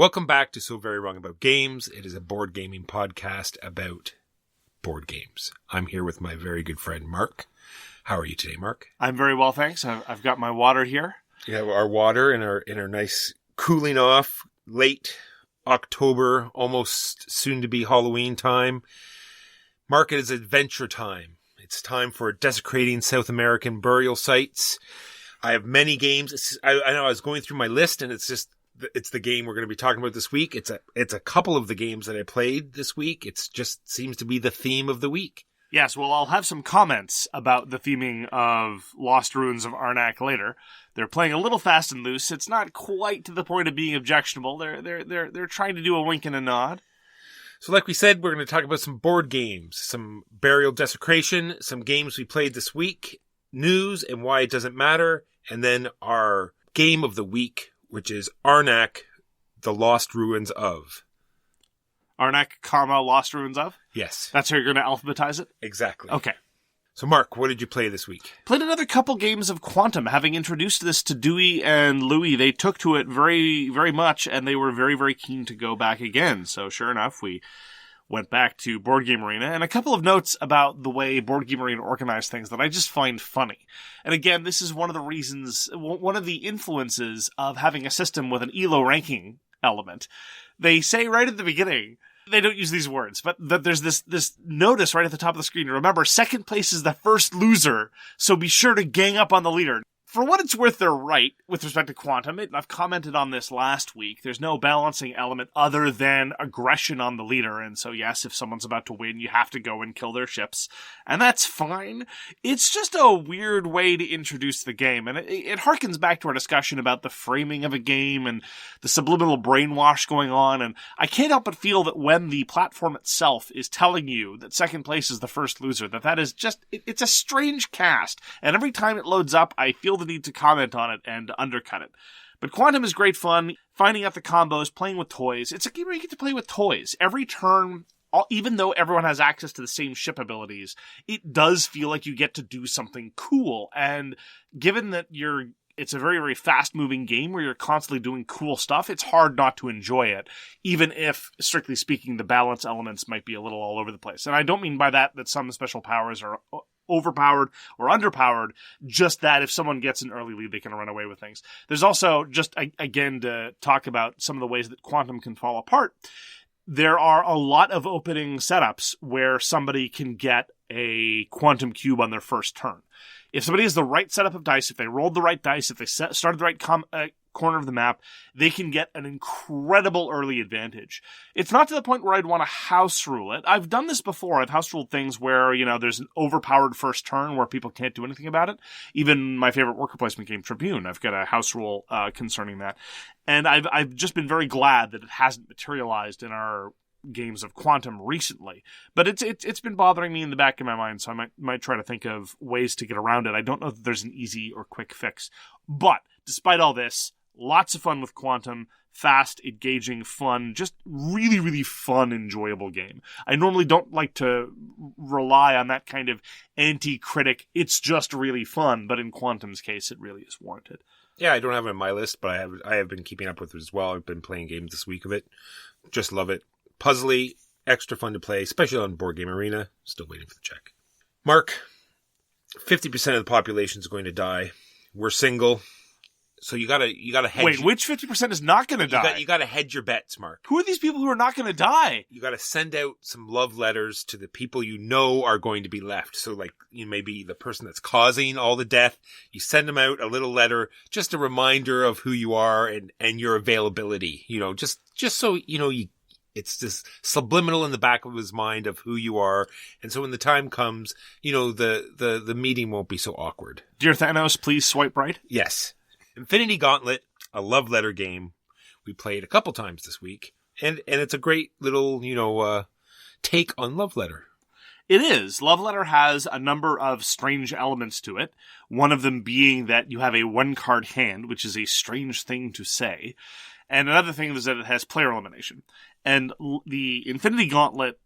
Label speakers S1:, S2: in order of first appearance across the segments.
S1: Welcome back to So Very Wrong About Games. It is a board gaming podcast about board games. I'm here with my very good friend, Mark. How are you today, Mark?
S2: I'm very well, thanks. I've got my water here.
S1: We have our water in our nice cooling off late October, almost soon to be Halloween time. Mark, it is adventure time. It's time for desecrating South American burial sites. I have many games. I know I was going through my list, and it's the game we're going to be talking about this week. It's a couple of the games that I played this week. It's just seems to be the theme of the week.
S2: Yes, well, I'll have some comments about the theming of Lost Ruins of Arnak later. They're playing a little fast and loose. It's not quite to the point of being objectionable. They're trying to do a wink and a nod.
S1: So like we said, we're going to talk about some board games, some burial desecration, some games we played this week, news and why it doesn't matter, and then our game of the week, which is Arnak, the Lost Ruins of.
S2: Arnak, Lost Ruins of?
S1: Yes.
S2: That's how you're going to alphabetize it?
S1: Exactly.
S2: Okay.
S1: So Mark, what did you play this week?
S2: Played another couple games of Quantum. Having introduced this to Dewey and Louie, they took to it very, very much, and they were very, very keen to go back again. So sure enough, we went back to Board Game Arena, and a couple of notes about the way Board Game Arena organized things that I just find funny. And again, this is one of the influences of having a system with an ELO ranking element. They say right at the beginning, they don't use these words, but there's this notice right at the top of the screen. Remember, second place is the first loser, so be sure to gang up on the leader. For what it's worth, they're right with respect to Quantum. I've commented on this last week. There's no balancing element other than aggression on the leader. And so, yes, if someone's about to win, you have to go and kill their ships. And that's fine. It's just a weird way to introduce the game. And it harkens back to our discussion about the framing of a game and the subliminal brainwash going on. And I can't help but feel that when the platform itself is telling you that second place is the first loser, that is just, it's a strange cast. And every time it loads up, I feel the need to comment on it and undercut it. But Quantum is great fun, finding out the combos, playing with toys. It's a game where you get to play with toys. Every turn, even though everyone has access to the same ship abilities, it does feel like you get to do something cool. And given that it's a very, very fast-moving game where you're constantly doing cool stuff, it's hard not to enjoy it, even if, strictly speaking, the balance elements might be a little all over the place. And I don't mean by that some special powers are overpowered or underpowered, just that if someone gets an early lead, they can run away with things. There's also, just again, to talk about some of the ways that Quantum can fall apart, there are a lot of opening setups where somebody can get a Quantum cube on their first turn. If somebody has the right setup of dice, if they rolled the right dice, if they started the right corner of the map, they can get an incredible early advantage. It's not to the point where I'd want to house rule it. I've done this before. I've house ruled things where, there's an overpowered first turn where people can't do anything about it. Even my favorite worker placement game, Tribune, I've got a house rule concerning that. And I've just been very glad that it hasn't materialized in our games of Quantum recently, but it's been bothering me in the back of my mind, so I might try to think of ways to get around it. I don't know that there's an easy or quick fix, but despite all this, lots of fun with Quantum, fast, engaging, fun, just really, really fun, enjoyable game. I normally don't like to rely on that kind of anti-critic, it's just really fun, but in Quantum's case, it really is warranted.
S1: Yeah, I don't have it on my list, but I have been keeping up with it as well. I've been playing games this week of it. Just love it. Puzzly, extra fun to play, especially on Board Game Arena. Still waiting for the check. Mark, 50% of the population is going to die. We're single, so you gotta hedge.
S2: Wait, which 50% is not going to die?
S1: You gotta hedge your bets, Mark.
S2: Who are these people who are not going to die?
S1: You gotta send out some love letters to the people you know are going to be left. So, like, you may be the person that's causing all the death. You send them out a little letter, just a reminder of who you are and your availability. Just so it's this subliminal in the back of his mind of who you are. And so when the time comes, the meeting won't be so awkward.
S2: Dear Thanos, please swipe right.
S1: Yes. Infinity Gauntlet, a love letter game we played a couple times this week. And it's a great little, take on love letter.
S2: It is. Love letter has a number of strange elements to it. One of them being that you have a one-card hand, which is a strange thing to say. And another thing is that it has player elimination. And the Infinity Gauntlet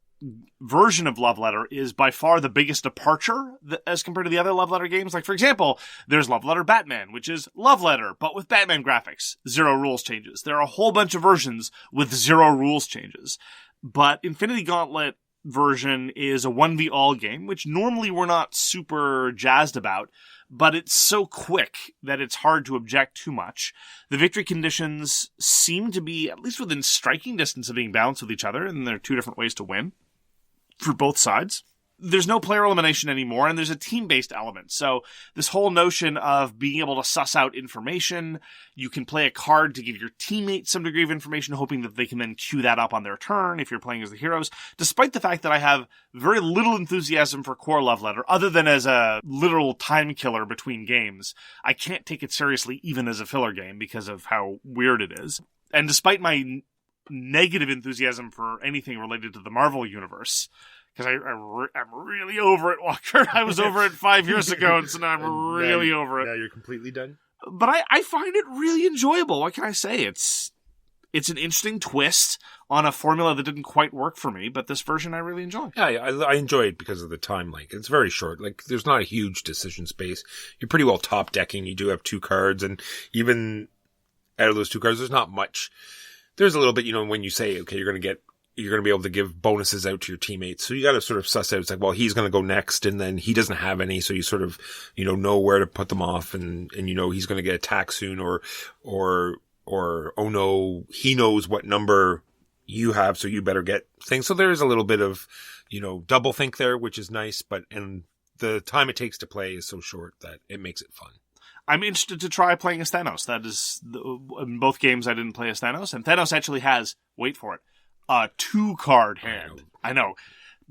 S2: version of Love Letter is by far the biggest departure as compared to the other Love Letter games. Like, for example, there's Love Letter Batman, which is Love Letter, but with Batman graphics. 0 rules changes. There are a whole bunch of versions with 0 rules changes. But Infinity Gauntlet version is a 1v all game, which normally we're not super jazzed about, but it's so quick that it's hard to object too much. The victory conditions seem to be at least within striking distance of being balanced with each other, and there are 2 different ways to win for both sides. There's no player elimination anymore, and there's a team-based element. So this whole notion of being able to suss out information, you can play a card to give your teammates some degree of information, hoping that they can then queue that up on their turn if you're playing as the heroes. Despite the fact that I have very little enthusiasm for core Love Letter, other than as a literal time killer between games, I can't take it seriously even as a filler game because of how weird it is. And despite my negative enthusiasm for anything related to the Marvel Universe, because I'm really over it, Walker. I was over it 5 years ago, and so now I'm really over it.
S1: Now you're completely done?
S2: But I find it really enjoyable. What can I say? It's an interesting twist on a formula that didn't quite work for me, but this version I really enjoy.
S1: Yeah, I enjoy it because of the time length. It's very short. Like, there's not a huge decision space. You're pretty well top decking. You do have 2 cards, and even out of those 2 cards, there's not much. There's a little bit, when you say, okay, you're going to be able to give bonuses out to your teammates. So you got to sort of suss out. It's like, well, he's going to go next, and then he doesn't have any. So you sort of, know where to put them off, and he's going to get attacked soon, or oh no, he knows what number you have, so you better get things. So there's a little bit of, double think there, which is nice, and the time it takes to play is so short that it makes it fun.
S2: I'm interested to try playing as Thanos. That is, in both games I didn't play as Thanos, and Thanos actually has, wait for it, a 2-card hand. I know.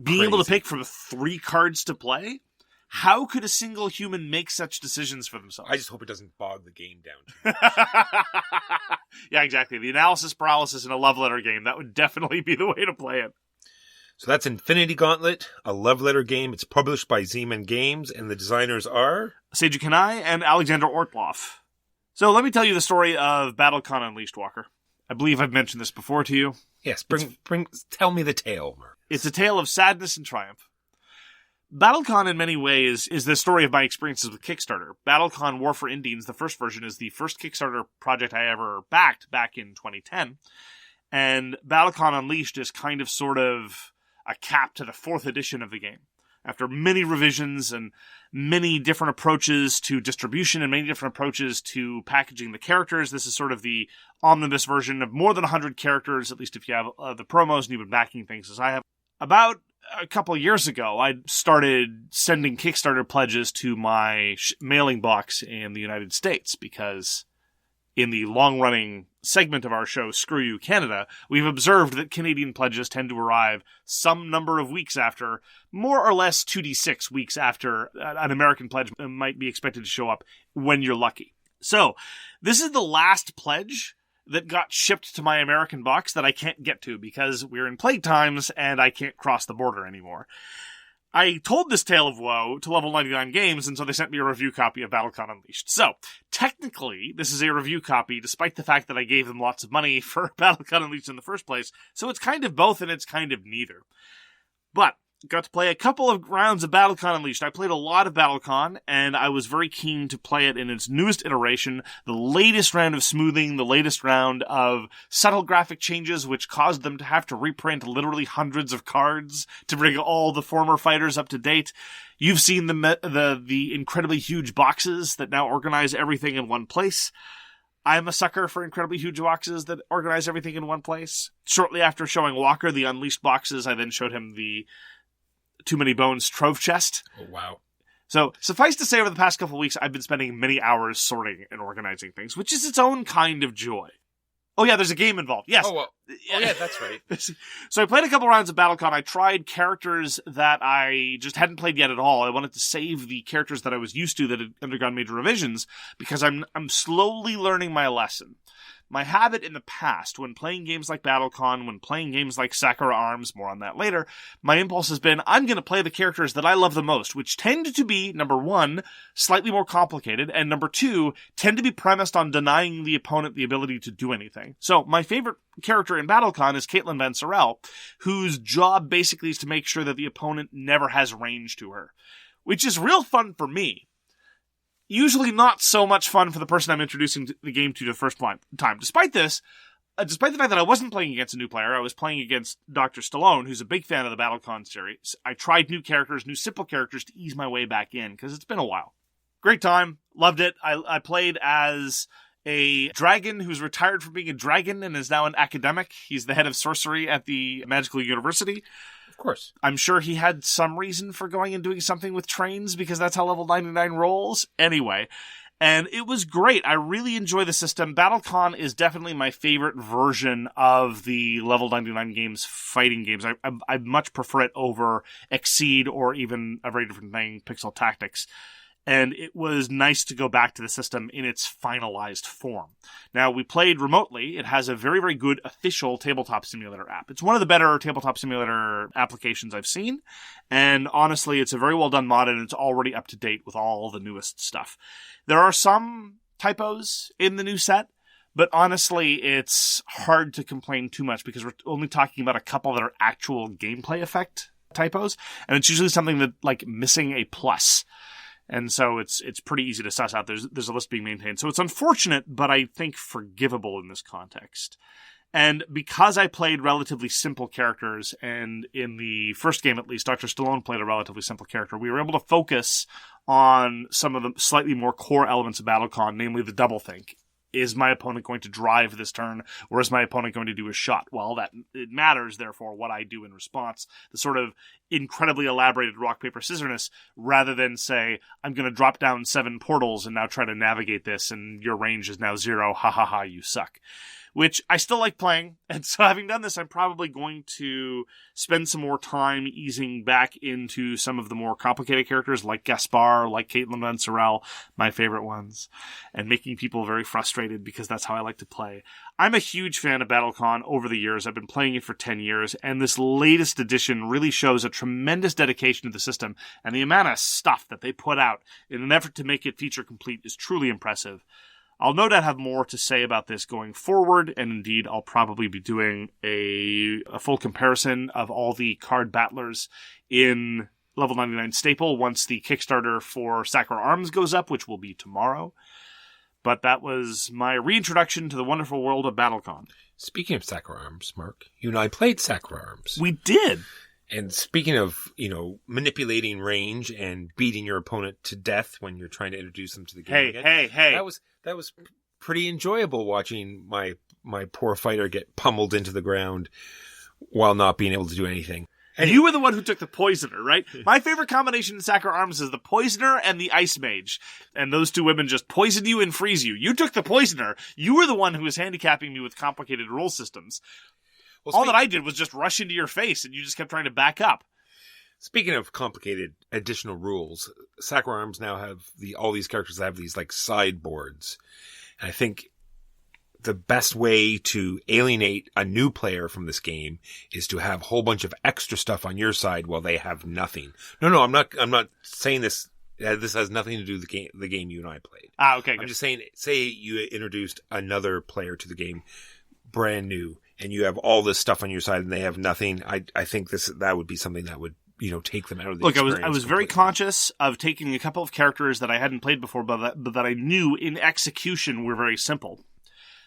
S2: Being able to pick from 3 cards to play? How could a single human make such decisions for themselves?
S1: I just hope it doesn't bog the game down too much.
S2: Yeah, exactly. The analysis paralysis in a Love Letter game, that would definitely be the way to play it.
S1: So that's Infinity Gauntlet, a Love Letter game. It's published by Zman Games, and the designers are
S2: Seiji Kanai and Alexander Ortloff. So let me tell you the story of BattleCON Unleashed, Walker. I believe I've mentioned this before to you.
S1: Yes, tell me the tale, Mark.
S2: It's a tale of sadness and triumph. BattleCon, in many ways, is the story of my experiences with Kickstarter. BattleCon War for Indians, the first version, is the first Kickstarter project I ever backed back in 2010. And BattleCon Unleashed is kind of sort of a cap to the 4th edition of the game. After many revisions and many different approaches to distribution and many different approaches to packaging the characters, this is sort of the omnibus version of more than 100 characters, at least if you have the promos and you've been backing things as I have. About a couple of years ago, I started sending Kickstarter pledges to my mailing box in the United States because in the long-running segment of our show, Screw You Canada, we've observed that Canadian pledges tend to arrive some number of weeks after, more or less 2d6 weeks after an American pledge might be expected to show up when you're lucky. So, this is the last pledge that got shipped to my American box that I can't get to because we're in plague times and I can't cross the border anymore. I told this tale of woe to Level 99 Games, and so they sent me a review copy of BattleCon Unleashed. So, technically, this is a review copy, despite the fact that I gave them lots of money for BattleCon Unleashed in the first place, so it's kind of both and it's kind of neither. But, got to play a couple of rounds of BattleCon Unleashed. I played a lot of BattleCon, and I was very keen to play it in its newest iteration, the latest round of smoothing, the latest round of subtle graphic changes, which caused them to have to reprint literally hundreds of cards to bring all the former fighters up to date. You've seen the incredibly huge boxes that now organize everything in one place. I'm a sucker for incredibly huge boxes that organize everything in one place. Shortly after showing Walker the Unleashed boxes, I then showed him the Too Many Bones Trove Chest.
S1: Oh, wow.
S2: So, suffice to say, over the past couple of weeks, I've been spending many hours sorting and organizing things, which is its own kind of joy. Oh, yeah, there's a game involved. Yes.
S1: Oh, yeah, that's right.
S2: So I played a couple rounds of BattleCon. I tried characters that I just hadn't played yet at all. I wanted to save the characters that I was used to that had undergone major revisions because I'm slowly learning my lesson. My habit in the past, when playing games like BattleCon, when playing games like Sakura Arms, more on that later, my impulse has been, I'm going to play the characters that I love the most, which tend to be, number one, slightly more complicated, and number two, tend to be premised on denying the opponent the ability to do anything. So, my favorite character in BattleCon is Caitlin Van Sorel, whose job basically is to make sure that the opponent never has range to her, which is real fun for me. Usually not so much fun for the person I'm introducing the game to the first time. Despite the fact that I wasn't playing against a new player, I was playing against Dr. Stallone, who's a big fan of the BattleCon series. I tried new characters, new simple characters to ease my way back in, because it's been a while. Great time. Loved it. I played as a dragon who's retired from being a dragon and is now an academic. He's the head of sorcery at the Magical University.
S1: Of course.
S2: I'm sure he had some reason for going and doing something with trains, because that's how level 99 rolls. Anyway, and it was great. I really enjoy the system. BattleCon is definitely my favorite version of the level 99 games, fighting games. I much prefer it over Exceed or even a very different thing, Pixel Tactics. And it was nice to go back to the system in its finalized form. Now, we played remotely. It has a very, very good official tabletop simulator app. It's one of the better tabletop simulator applications I've seen. And honestly, it's a very well done mod, and it's already up to date with all the newest stuff. There are some typos in the new set, but honestly, it's hard to complain too much, because we're only talking about a couple that are actual gameplay effect typos. And it's usually something that, like, missing a plus. And so it's pretty easy to suss out. There's a list being maintained. So it's unfortunate, but I think forgivable in this context. And because I played relatively simple characters, and in the first game at least, Dr. Stallone played a relatively simple character, we were able to focus on some of the slightly more core elements of BattleCon, namely the doublethink. Is my opponent going to drive this turn, or is my opponent going to do a shot? Well, it matters, therefore, what I do in response. The sort of incredibly elaborated rock, paper, scissors, rather than say, I'm going to drop down 7 portals and now try to navigate this, and your range is now 0, ha ha ha, you suck. Which I still like playing, and so having done this, I'm probably going to spend some more time easing back into some of the more complicated characters, like Gaspar, like Caitlin Van Sorel, my favorite ones, and making people very frustrated, because that's how I like to play. I'm a huge fan of BattleCon over the years. I've been playing it for 10 years, and this latest edition really shows a tremendous dedication to the system, and the amount of stuff that they put out in an effort to make it feature complete is truly impressive. I'll no doubt have more to say about this going forward, and indeed I'll probably be doing a full comparison of all the card battlers in Level 99 Staple once the Kickstarter for Sakura Arms goes up, which will be tomorrow. But that was my reintroduction to the wonderful world of BattleCon.
S1: Speaking of Sakura Arms, Mark, you and I played Sakura Arms.
S2: We did!
S1: And speaking of, manipulating range and beating your opponent to death when you're trying to introduce them to the game
S2: Hey.
S1: That was pretty enjoyable, watching my poor fighter get pummeled into the ground while not being able to do anything.
S2: And you were the one who took the Poisoner, right? My favorite combination in Sakura Arms is the Poisoner and the Ice Mage. And those two women just poison you and freeze you. You took the Poisoner. You were the one who was handicapping me with complicated rule systems. Well, all that I did was just rush into your face, and you just kept trying to back up.
S1: Speaking of complicated additional rules, Sakura Arms now have all these characters have these like sideboards. And I think the best way to alienate a new player from this game is to have a whole bunch of extra stuff on your side while they have nothing. No, I'm not saying this. This has nothing to do with the game you and I played.
S2: Okay.
S1: I'm just saying, say you introduced another player to the game, brand new, and you have all this stuff on your side and they have nothing. I think that would be something that would, take them out of the experience.
S2: I was very conscious of taking a couple of characters that I hadn't played before, but that I knew in execution were very simple.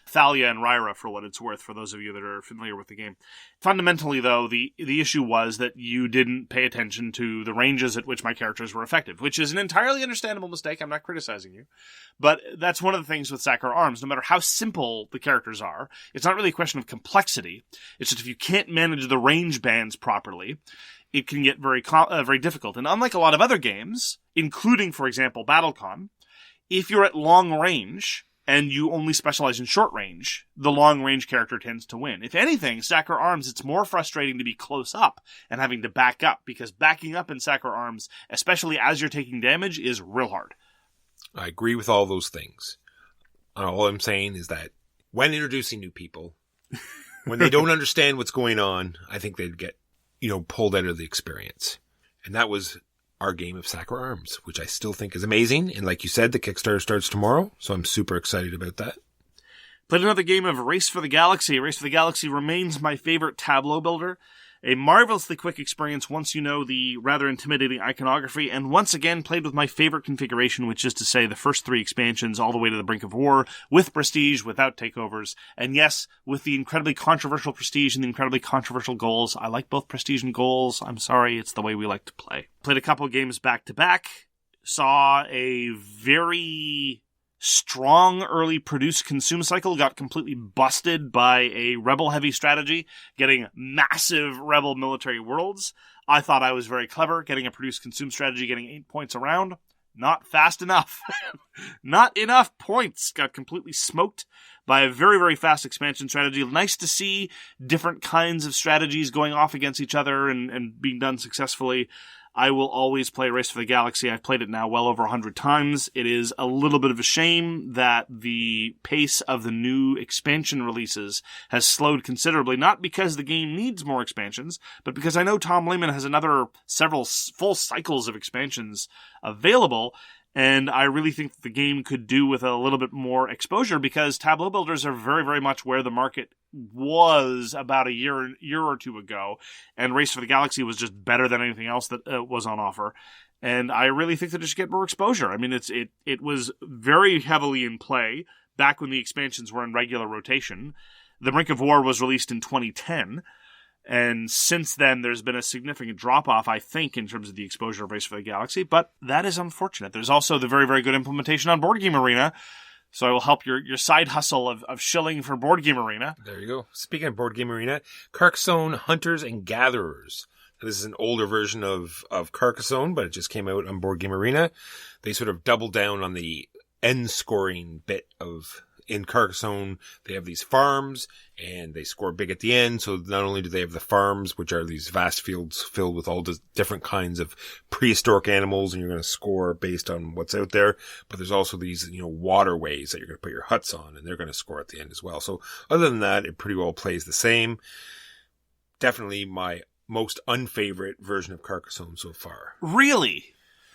S2: Thalia and Ryra, for what it's worth, for those of you that are familiar with the game. Fundamentally, though, the issue was that you didn't pay attention to the ranges at which my characters were effective, which is an entirely understandable mistake. I'm not criticizing you. But that's one of the things with Sakura Arms. No matter how simple the characters are, it's not really a question of complexity. It's just if you can't manage the range bands properly, it can get very difficult. And unlike a lot of other games, including, for example, BattleCon, if you're at long range and you only specialize in short range, the long range character tends to win. If anything, Sakura Arms, it's more frustrating to be close up and having to back up, because backing up in Sakura Arms, especially as you're taking damage, is real hard.
S1: I agree with all those things. All I'm saying is that when introducing new people, when they don't understand what's going on, I think they'd get, pulled out of the experience. And that was our game of Sakura Arms, which I still think is amazing. And like you said, the Kickstarter starts tomorrow, so I'm super excited about that.
S2: Played another game of Race for the Galaxy. Race for the Galaxy remains my favorite tableau builder. A marvelously quick experience once you know the rather intimidating iconography, and once again played with my favorite configuration, which is to say the first 3 expansions all the way to the Brink of War, with prestige, without takeovers, and yes, with the incredibly controversial prestige and the incredibly controversial goals. I like both prestige and goals. I'm sorry, it's the way we like to play. Played a couple of games back-to-back, saw a very strong early produce-consume cycle, got completely busted by a rebel-heavy strategy, getting massive rebel military worlds. I thought I was very clever, getting a produce-consume strategy, getting 8 points around. Not fast enough. Not enough points. Got completely smoked by a very, very fast expansion strategy. Nice to see different kinds of strategies going off against each other and being done successfully. I will always play Race for the Galaxy. I've played it now well over 100 times. It is a little bit of a shame that the pace of the new expansion releases has slowed considerably, not because the game needs more expansions, but because I know Tom Lehmann has several full cycles of expansions available, and I really think that the game could do with a little bit more exposure, because tableau builders are very, very much where the market was about a year or two ago, and Race for the Galaxy was just better than anything else that was on offer. And I really think that it should get more exposure. I mean, it was very heavily in play back when the expansions were in regular rotation. The Brink of War was released in 2010. And since then, there's been a significant drop-off, I think, in terms of the exposure of Race for the Galaxy, but that is unfortunate. There's also the very, very good implementation on Board Game Arena, so I will help your side hustle of shilling for Board Game Arena.
S1: There you go. Speaking of Board Game Arena, Carcassonne Hunters and Gatherers. This is an older version of Carcassonne, but it just came out on Board Game Arena. They sort of doubled down on the end scoring bit of... In Carcassonne, they have these farms, and they score big at the end. So not only do they have the farms, which are these vast fields filled with all the different kinds of prehistoric animals, and you're going to score based on what's out there, but there's also these, waterways that you're going to put your huts on, and they're going to score at the end as well. So other than that, it pretty well plays the same. Definitely my most unfavorite version of Carcassonne so far.
S2: Really?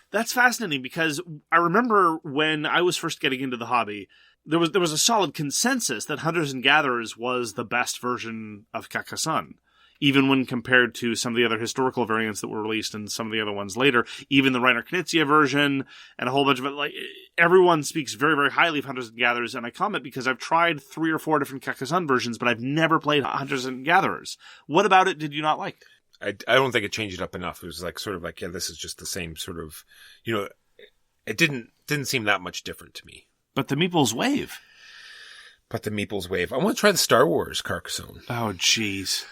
S2: That's fascinating, because I remember when I was first getting into the hobby, there was a solid consensus that Hunters and Gatherers was the best version of Carcassonne, even when compared to some of the other historical variants that were released and some of the other ones later, even the Reiner Knizia version and a whole bunch of it. Like, everyone speaks very, very highly of Hunters and Gatherers, and I comment because I've tried 3 or 4 different Carcassonne versions, but I've never played Hunters and Gatherers. What about it did you not like?
S1: I don't think it changed it up enough. It was this is just the same sort of, it didn't seem that much different to me.
S2: But the Meeples wave.
S1: I want to try the Star Wars Carcassonne.
S2: Oh, jeez.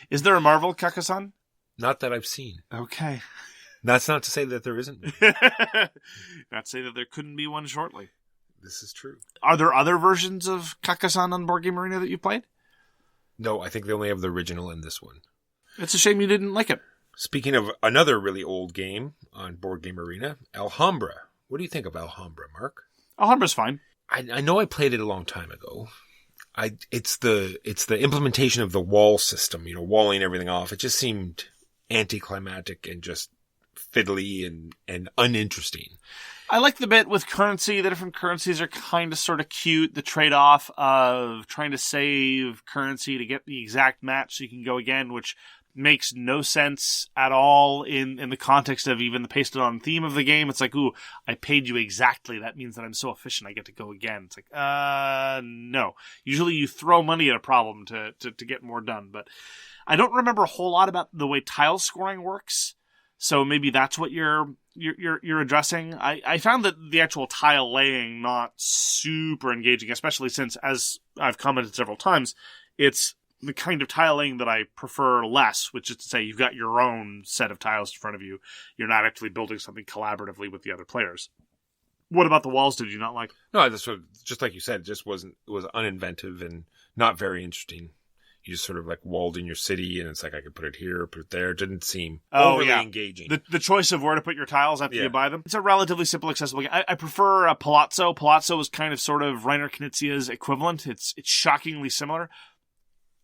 S2: Is there a Marvel Carcassonne?
S1: Not that I've seen.
S2: Okay.
S1: That's not to say that there isn't.
S2: Not to say that there couldn't be one shortly.
S1: This is true.
S2: Are there other versions of Carcassonne on Board Game Arena that you played?
S1: No, I think they only have the original in this one.
S2: It's a shame you didn't like it.
S1: Speaking of another really old game on Board Game Arena, Alhambra. What do you think of Alhambra, Mark?
S2: Alhambra's fine.
S1: I know I played it a long time ago. It's the implementation of the wall system, walling everything off. It just seemed anticlimactic and just fiddly and uninteresting.
S2: I like the bit with currency. The different currencies are kind of sort of cute. The trade-off of trying to save currency to get the exact match so you can go again, which makes no sense at all in the context of even the pasted on theme of the game. It's like, ooh, I paid you exactly. That means that I'm so efficient I get to go again. It's like, no. Usually you throw money at a problem to get more done. But I don't remember a whole lot about the way tile scoring works. So maybe that's what you're addressing. I found that the actual tile laying not super engaging, especially since, as I've commented several times, it's the kind of tiling that I prefer less, which is to say you've got your own set of tiles in front of you. You're not actually building something collaboratively with the other players. What about the walls did you not like?
S1: No, just like you said, it was uninventive and not very interesting. you just sort of like walled in your city, and it's like I could put it here, put it there. It didn't seem
S2: overly
S1: engaging.
S2: The choice of where to put your tiles after you buy them. It's a relatively simple, accessible game. I prefer Palazzo. Palazzo is kind of sort of Reiner Knizia's equivalent. It's shockingly similar.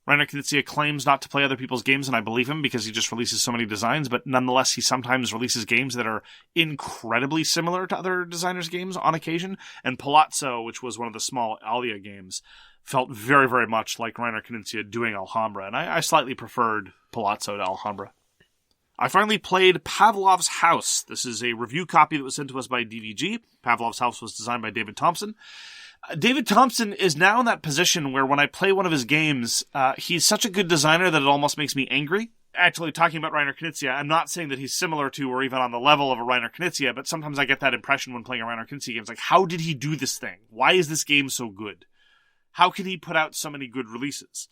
S2: Reiner Knizia claims not to play other people's games, and I believe him because he just releases so many designs, but nonetheless, he sometimes releases games that are incredibly similar to other designers' games on occasion, and Palazzo, which was one of the small Alia games, felt very, very much like Reiner Knizia doing Alhambra, and I slightly preferred Palazzo to Alhambra. I finally played Pavlov's House. This is a review copy that was sent to us by DVG. Pavlov's House was designed by David Thompson. David Thompson is now in that position where when I play one of his games, he's such a good designer that it almost makes me angry. Actually, talking about Reiner Knizia, I'm not saying that he's similar to or even on the level of a Reiner Knizia, but sometimes I get that impression when playing a Reiner Knizia game. It's like, how did he do this thing? Why is this game so good? How can he put out so many good releases?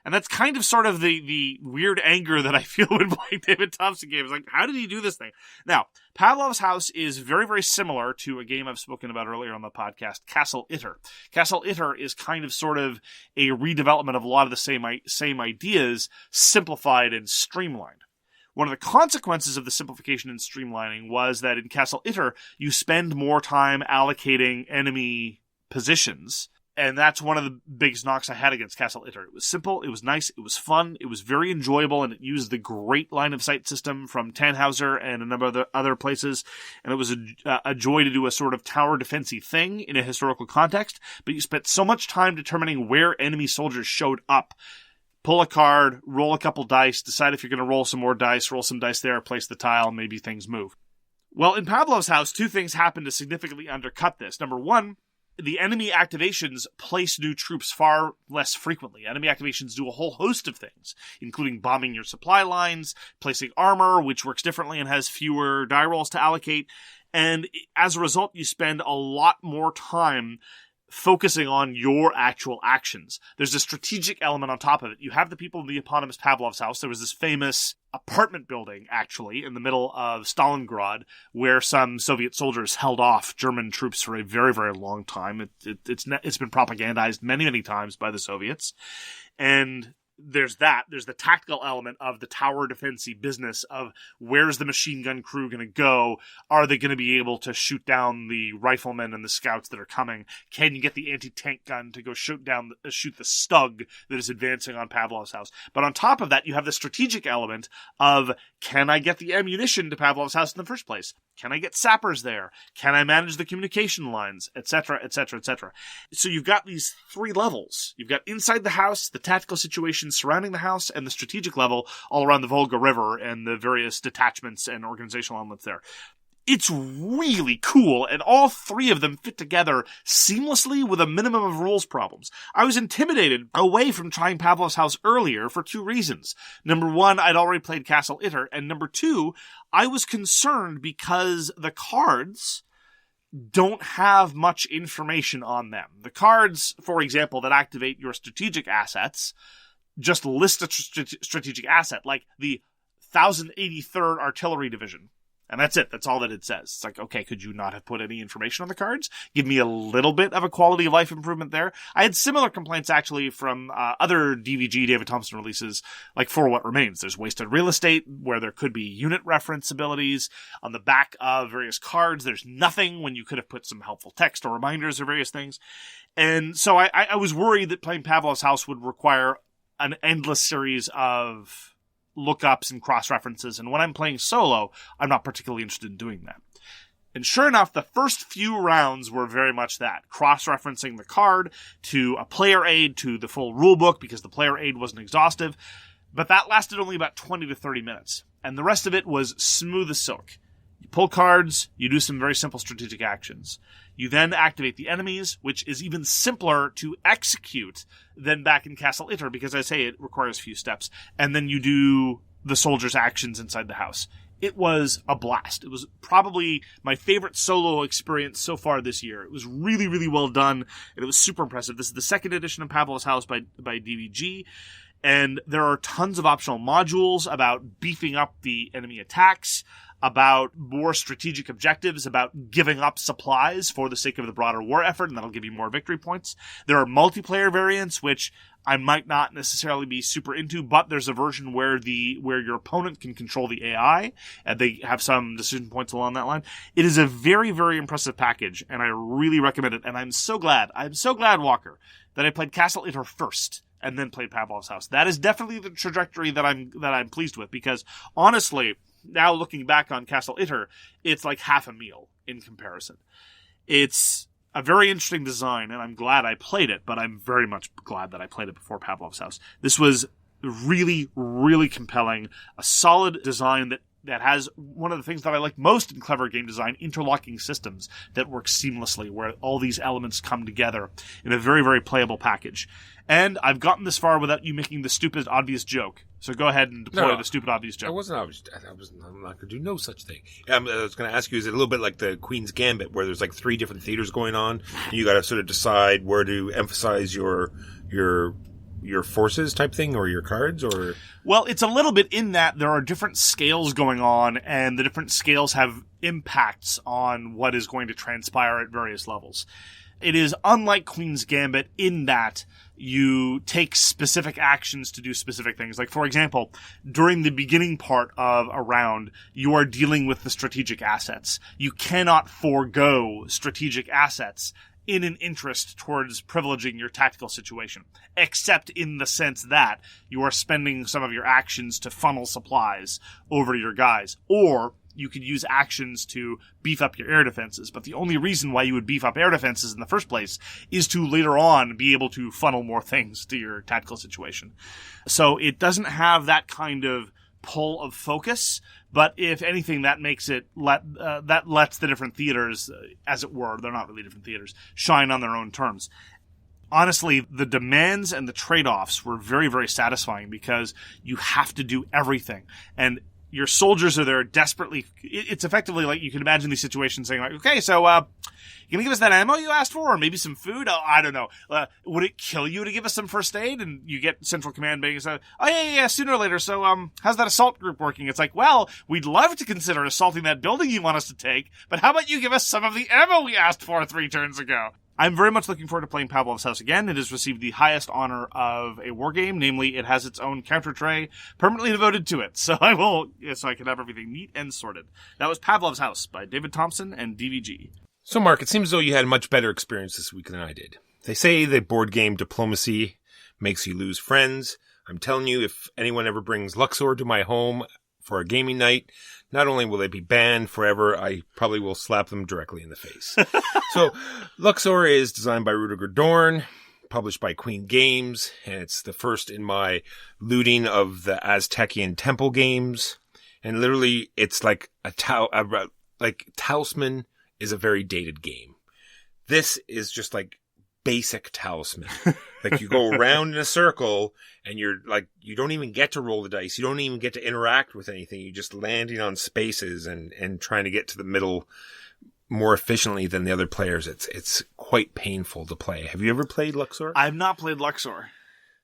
S2: And that's kind of sort of the weird anger that I feel when playing David Thompson games. Like, how did he do this thing? Now, Pavlov's House is very, very similar to a game I've spoken about earlier on the podcast, Castle Itter. Castle Itter is kind of sort of a redevelopment of a lot of the same ideas, simplified and streamlined. One of the consequences of the simplification and streamlining was that in Castle Itter, you spend more time allocating enemy positions. And that's one of the biggest knocks I had against Castle Itter. It was simple, it was nice, it was fun, it was very enjoyable, and it used the great line-of-sight system from Tannhauser and a number of other places. And it was a joy to do a sort of tower defense-y thing in a historical context, but you spent so much time determining where enemy soldiers showed up. Pull a card, roll a couple dice, decide if you're going to roll some more dice, roll some dice there, place the tile, maybe things move. Well, in Pavlov's House, two things happened to significantly undercut this. Number one, the enemy activations place new troops far less frequently. Enemy activations do a whole host of things, including bombing your supply lines, placing armor, which works differently and has fewer die rolls to allocate. And as a result, you spend a lot more time focusing on your actual actions. There's a strategic element on top of it. You have the people in the eponymous Pavlov's House. There was this famous apartment building, actually, in the middle of Stalingrad, where some Soviet soldiers held off German troops for a very, very long time. It's been propagandized many, many times by the Soviets. And there's that. There's the tactical element of the tower defense-y business of where's the machine gun crew going to go? Are they going to be able to shoot down the riflemen and the scouts that are coming? Can you get the anti-tank gun to go shoot the Stug that is advancing on Pavlov's House? But on top of that, you have the strategic element of, can I get the ammunition to Pavlov's House in the first place? Can I get sappers there? Can I manage the communication lines? Etc., etc., etc. So you've got these three levels. You've got inside the house, the tactical situation surrounding the house, and the strategic level all around the Volga River and the various detachments and organizational elements there. It's really cool, and all three of them fit together seamlessly with a minimum of rules problems. I was intimidated away from trying Pavlov's House earlier for two reasons. Number one, I'd already played Castle Itter, and number two, I was concerned because the cards don't have much information on them. The cards, for example, that activate your strategic assets just list a strategic asset, like the 1083rd Artillery Division. And that's it. That's all that it says. It's like, okay, could you not have put any information on the cards? Give me a little bit of a quality of life improvement there. I had similar complaints, actually, from other DVG David Thompson releases, like For What Remains. There's wasted real estate, where there could be unit reference abilities. On the back of various cards, there's nothing when you could have put some helpful text or reminders or various things. And so I was worried that playing Pavlov's House would require an endless series of lookups and cross-references, and when I'm playing solo, I'm not particularly interested in doing that. And sure enough, the first few rounds were very much that, cross-referencing the card to a player aid, to the full rulebook, because the player aid wasn't exhaustive, but that lasted only about 20 to 30 minutes, and the rest of it was smooth as silk. You pull cards, you do some very simple strategic actions. You then activate the enemies, which is even simpler to execute than back in Castle Itter, because I say it requires a few steps. And then you do the soldiers' actions inside the house. It was a blast. It was probably my favorite solo experience so far this year. It was really, really well done, and it was super impressive. This is the second edition of Pavlov's House by DVG, and there are tons of optional modules about beefing up the enemy attacks. about more strategic objectives, about giving up supplies for the sake of the broader war effort, and that'll give you more victory points. There are multiplayer variants, which I might not necessarily be super into, but there's a version where your opponent can control the AI, and they have some decision points along that line. It is a very, very impressive package, and I really recommend it. And I'm so glad, Walker, that I played Castle Itter first and then played Pavlov's House. That is definitely the trajectory that I'm pleased with, because honestly, now looking back on Castle Itter, it's like half a meal in comparison. It's a very interesting design, and I'm glad I played it, but I'm very much glad that I played it before Pavlov's House. This was really, really compelling, a solid design that has one of the things that I like most in clever game design, interlocking systems that work seamlessly, where all these elements come together in a very, very playable package. And I've gotten this far without you making the stupid, obvious joke. So go ahead and deploy the stupid, obvious joke.
S1: I wasn't obvious. I'm not going to do no such thing. I was going to ask you, is it a little bit like the Queen's Gambit, where there's like 3 different theaters going on, and you got to sort of decide where to emphasize your forces type thing, or your cards, or?
S2: Well, it's a little bit in that there are different scales going on, and the different scales have impacts on what is going to transpire at various levels. It is unlike Queen's Gambit in that you take specific actions to do specific things. Like, for example, during the beginning part of a round, you are dealing with the strategic assets. You cannot forego strategic assets in an interest towards privileging your tactical situation, except in the sense that you are spending some of your actions to funnel supplies over to your guys, or you could use actions to beef up your air defenses. But the only reason why you would beef up air defenses in the first place is to later on be able to funnel more things to your tactical situation. So it doesn't have that kind of pull of focus, but if anything, that makes it that lets the different theaters, as it were, they're not really different theaters, shine on their own terms. Honestly, the demands and the trade-offs were very, very satisfying, because you have to do everything. And your soldiers are there desperately. It's effectively like you can imagine these situations saying, like, okay, so you gonna give us that ammo you asked for, or maybe some food? Oh, I don't know. Would it kill you to give us some first aid? And you get Central Command being said, oh yeah, sooner or later. So how's that assault group working? It's like, well, we'd love to consider assaulting that building you want us to take, but how about you give us some of the ammo we asked for 3 turns ago? I'm very much looking forward to playing Pavlov's House again. It has received the highest honor of a war game, namely it has its own counter tray permanently devoted to it. So I can have everything neat and sorted. That was Pavlov's House by David Thompson and DVG.
S1: So, Mark, it seems as though you had a much better experience this week than I did. They say that board game diplomacy makes you lose friends. I'm telling you, if anyone ever brings Luxor to my home for a gaming night, not only will they be banned forever, I probably will slap them directly in the face. So, Luxor is designed by Rudiger Dorn, published by Queen Games, and it's the first in my looting of the Azteckian temple games. And literally, it's like Talisman is a very dated game. This is just like basic Talisman. Like, you go around in a circle, and you're like, you don't even get to roll the dice. You don't even get to interact with anything. You're just landing on spaces and trying to get to the middle more efficiently than the other players. It's quite painful to play. Have you ever played Luxor?
S2: I've not played Luxor.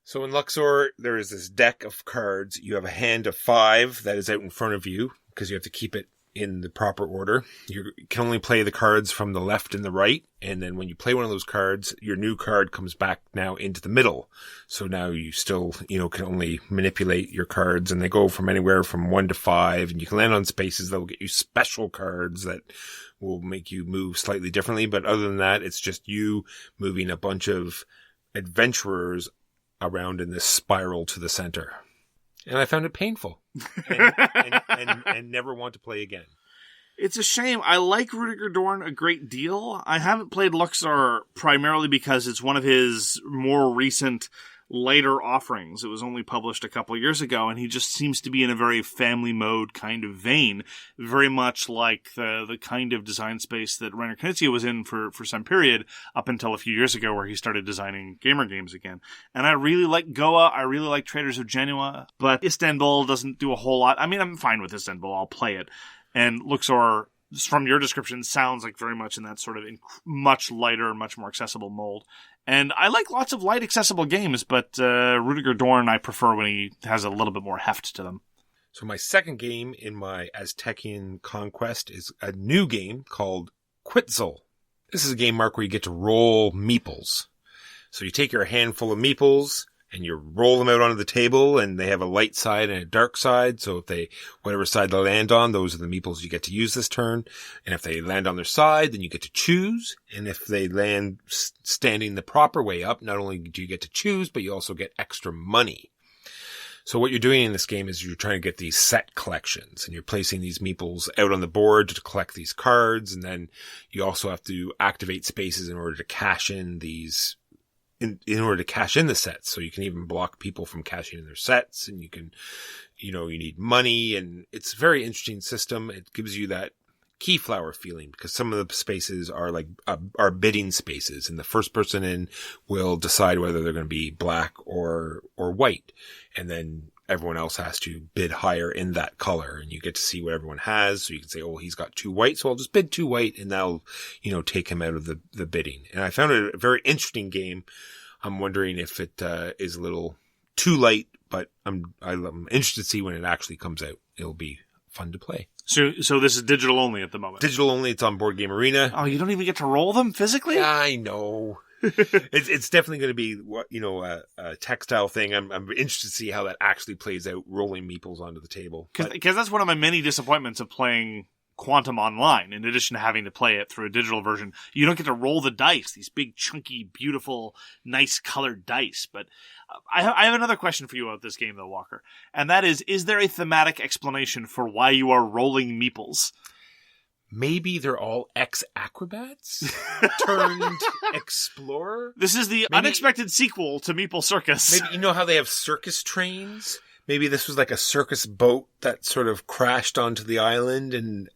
S1: So in Luxor, there is this deck of cards. You have a hand of 5 that is out in front of you, because you have to keep it in the proper order. You can only play the cards from the left and the right, and then when you play one of those cards, your new card comes back now into the middle. So now you still, can only manipulate your cards, and they go from anywhere from 1 to 5, and you can land on spaces that will get you special cards that will make you move slightly differently. But other than that, it's just you moving a bunch of adventurers around in this spiral to the center. And I found it painful and never want to play again.
S2: It's a shame. I like Rudiger Dorn a great deal. I haven't played Luxor primarily because it's one of his more recent, later offerings. It was only published a couple of years ago, and he just seems to be in a very family mode kind of vein, very much like the kind of design space that Rainer Knizia was in for some period, up until a few years ago, where he started designing gamer games again. And I really like Goa, I really like Traders of Genoa, but Istanbul doesn't do a whole lot. I mean, I'm fine with Istanbul, I'll play it. And Luxor, from your description, sounds like very much in that sort of much lighter, much more accessible mold. And I like lots of light, accessible games, but Rudiger Dorn I prefer when he has a little bit more heft to them.
S1: So my second game in my Azteckian conquest is a new game called Quetzal. This is a game, Mark, where you get to roll meeples. So you take your handful of meeples and you roll them out onto the table, and they have a light side and a dark side. So if whatever side they land on, those are the meeples you get to use this turn. And if they land on their side, then you get to choose. And if they land standing the proper way up, not only do you get to choose, but you also get extra money. So what you're doing in this game is you're trying to get these set collections, and you're placing these meeples out on the board to collect these cards. And then you also have to activate spaces in order to cash in these in order to cash in the sets. So you can even block people from cashing in their sets, and you can, you need money, and it's a very interesting system. It gives you that keyflower feeling because some of the spaces are are bidding spaces, and the first person in will decide whether they're going to be black or white. And then everyone else has to bid higher in that color, and you get to see what everyone has. So you can say, oh, he's got 2 white, so I'll just bid 2 white, and that'll, take him out of the bidding. And I found it a very interesting game. I'm wondering if it is a little too light, but I'm interested to see when it actually comes out. It'll be fun to play.
S2: So this is digital only at the moment?
S1: Digital only. It's on Board Game Arena.
S2: Oh, you don't even get to roll them physically?
S1: I know. It's definitely going to be a textile thing. I'm interested to see how that actually plays out, rolling meeples onto the table.
S2: Because that's one of my many disappointments of playing Quantum online. In addition to having to play it through a digital version, you don't get to roll the dice, these big, chunky, beautiful, nice colored dice. But I have another question for you about this game, though, Walker. And that is there a thematic explanation for why you are rolling meeples?
S1: Maybe they're all ex-acrobats turned explorer?
S2: This is the unexpected sequel to Meeple Circus.
S1: Maybe how they have circus trains? Maybe this was like a circus boat that sort of crashed onto the island and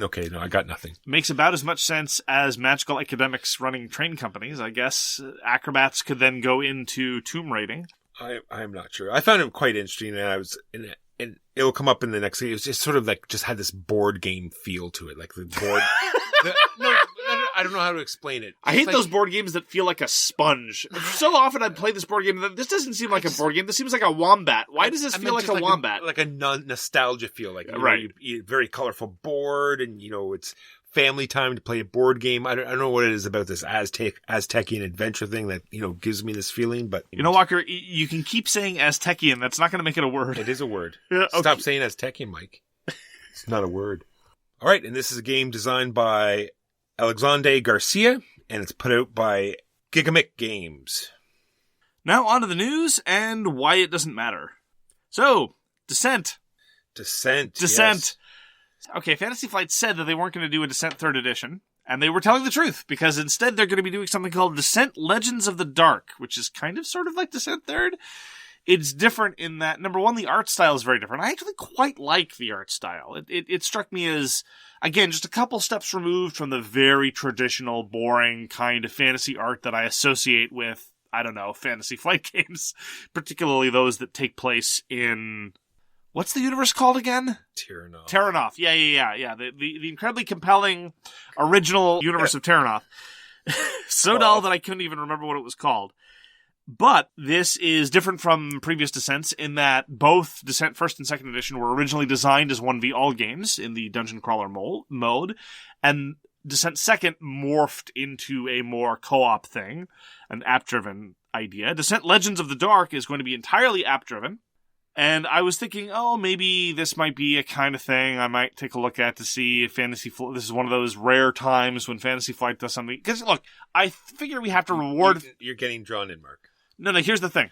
S1: okay, no, I got nothing.
S2: Makes about as much sense as magical academics running train companies. I guess acrobats could then go into tomb raiding.
S1: I'm not sure. I found it quite interesting, and I was in it. And it'll come up in the next game. It was just sort of just had this board game feel to it. Like the board. I don't know how to explain it.
S2: I hate those board games that feel like a sponge. So often I play this board game that this doesn't seem like a board game. This seems like a wombat. Why does this feel like a wombat?
S1: Like a nostalgia feel. Like,
S2: right.
S1: Very colorful board, and, it's family time to play a board game. I don't know what it is about this Azteckian adventure thing that, gives me this feeling, but...
S2: Walker, you can keep saying Azteckian. That's not going to make it a word.
S1: It is a word.
S2: Okay.
S1: Stop saying Azteckian, Mike. It's not a word. All right, and this is a game designed by Alexandre Garcia, and it's put out by Gigamic Games.
S2: Now on to the news and why it doesn't matter. So, Descent.
S1: Yes.
S2: Okay, Fantasy Flight said that they weren't going to do a Descent 3rd edition, and they were telling the truth, because instead they're going to be doing something called Descent Legends of the Dark, which is kind of sort of like Descent 3rd. It's different in that, number one, the art style is very different. I actually quite like the art style. It struck me as, again, just a couple steps removed from the very traditional, boring kind of fantasy art that I associate with, Fantasy Flight games, particularly those that take place in... What's the universe called again? Terranoff. Yeah. The incredibly compelling original universe of Terranoff. So dull that I couldn't even remember what it was called. But this is different from previous Descents in that both Descent 1st and 2nd edition were originally designed as 1v-all games in the dungeon crawler mode, and Descent 2nd morphed into a more co-op thing, an app-driven idea. Descent Legends of the Dark is going to be entirely app-driven. And I was thinking, maybe this might be a kind of thing I might take a look at to see if this is one of those rare times when Fantasy Flight does something. Because, look, I figure we have to reward...
S1: You're getting drawn in, Mark.
S2: No, here's the thing.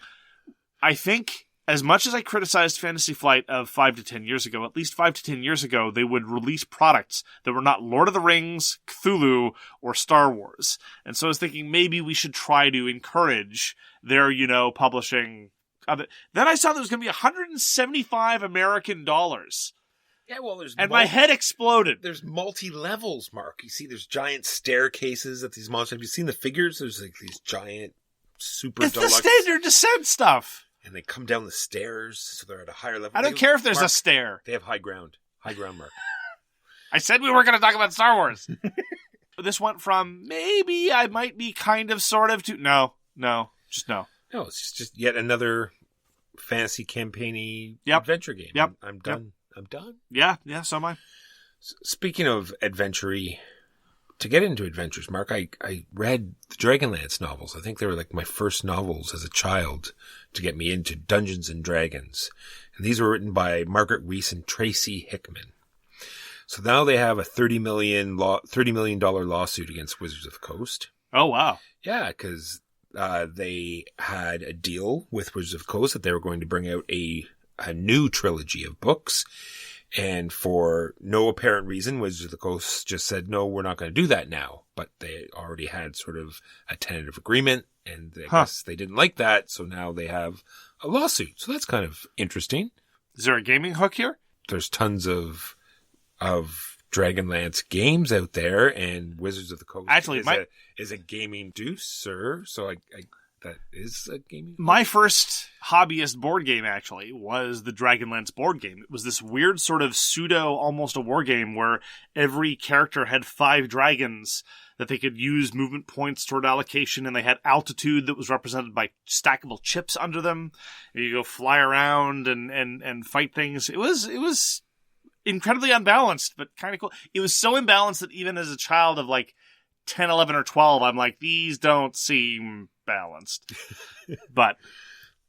S2: I think, as much as I criticized Fantasy Flight of 5 to 10 years ago, at least 5 to 10 years ago, they would release products that were not Lord of the Rings, Cthulhu, or Star Wars. And so I was thinking maybe we should try to encourage their, publishing... Then I saw there was going to be $175 American dollars.
S1: Yeah, well, there's...
S2: And my head exploded.
S1: There's multi-levels, Mark. You see, there's giant staircases at these monsters. Have you seen the figures? There's these giant, super deluxe...
S2: It's the standard Descent stuff.
S1: And they come down the stairs, so they're at a higher level.
S2: I don't care if there's a stair.
S1: They have high ground. High ground, Mark.
S2: I said we weren't going to talk about Star Wars. This went from maybe I might be kind of, sort of, to no, just no.
S1: No, it's just yet another fantasy campaign-y
S2: Yep.
S1: adventure game.
S2: Yep.
S1: I'm done. I'm done.
S2: Yeah, so am I.
S1: Speaking of adventure-y, to get into adventures, Mark, I read the Dragonlance novels. I think they were like my first novels as a child to get me into Dungeons and Dragons. And these were written by Margaret Weiss and Tracy Hickman. So now they have a $30 million lawsuit against Wizards of the Coast.
S2: Oh, wow.
S1: Yeah, because they had a deal with Wizards of the Coast that they were going to bring out a new trilogy of books. And for no apparent reason, Wizards of the Coast just said, no, we're not going to do that now. But they already had sort of a tentative agreement, and I guess they didn't like that, so now they have a lawsuit. So that's kind of interesting.
S2: Is there a gaming hook here?
S1: There's tons of Dragonlance games out there, and Wizards of the Coast is a gaming deuce, sir. So I that is a gaming.
S2: My first hobbyist board game, actually, was the Dragonlance board game. It was this weird sort of pseudo, almost a war game, where every character had 5 dragons that they could use movement points toward allocation, and they had altitude that was represented by stackable chips under them. And you go fly around and fight things. It was incredibly unbalanced, but kind of cool. It was so imbalanced that even as a child of like 10, 11, or 12, I'm like, these don't seem balanced. But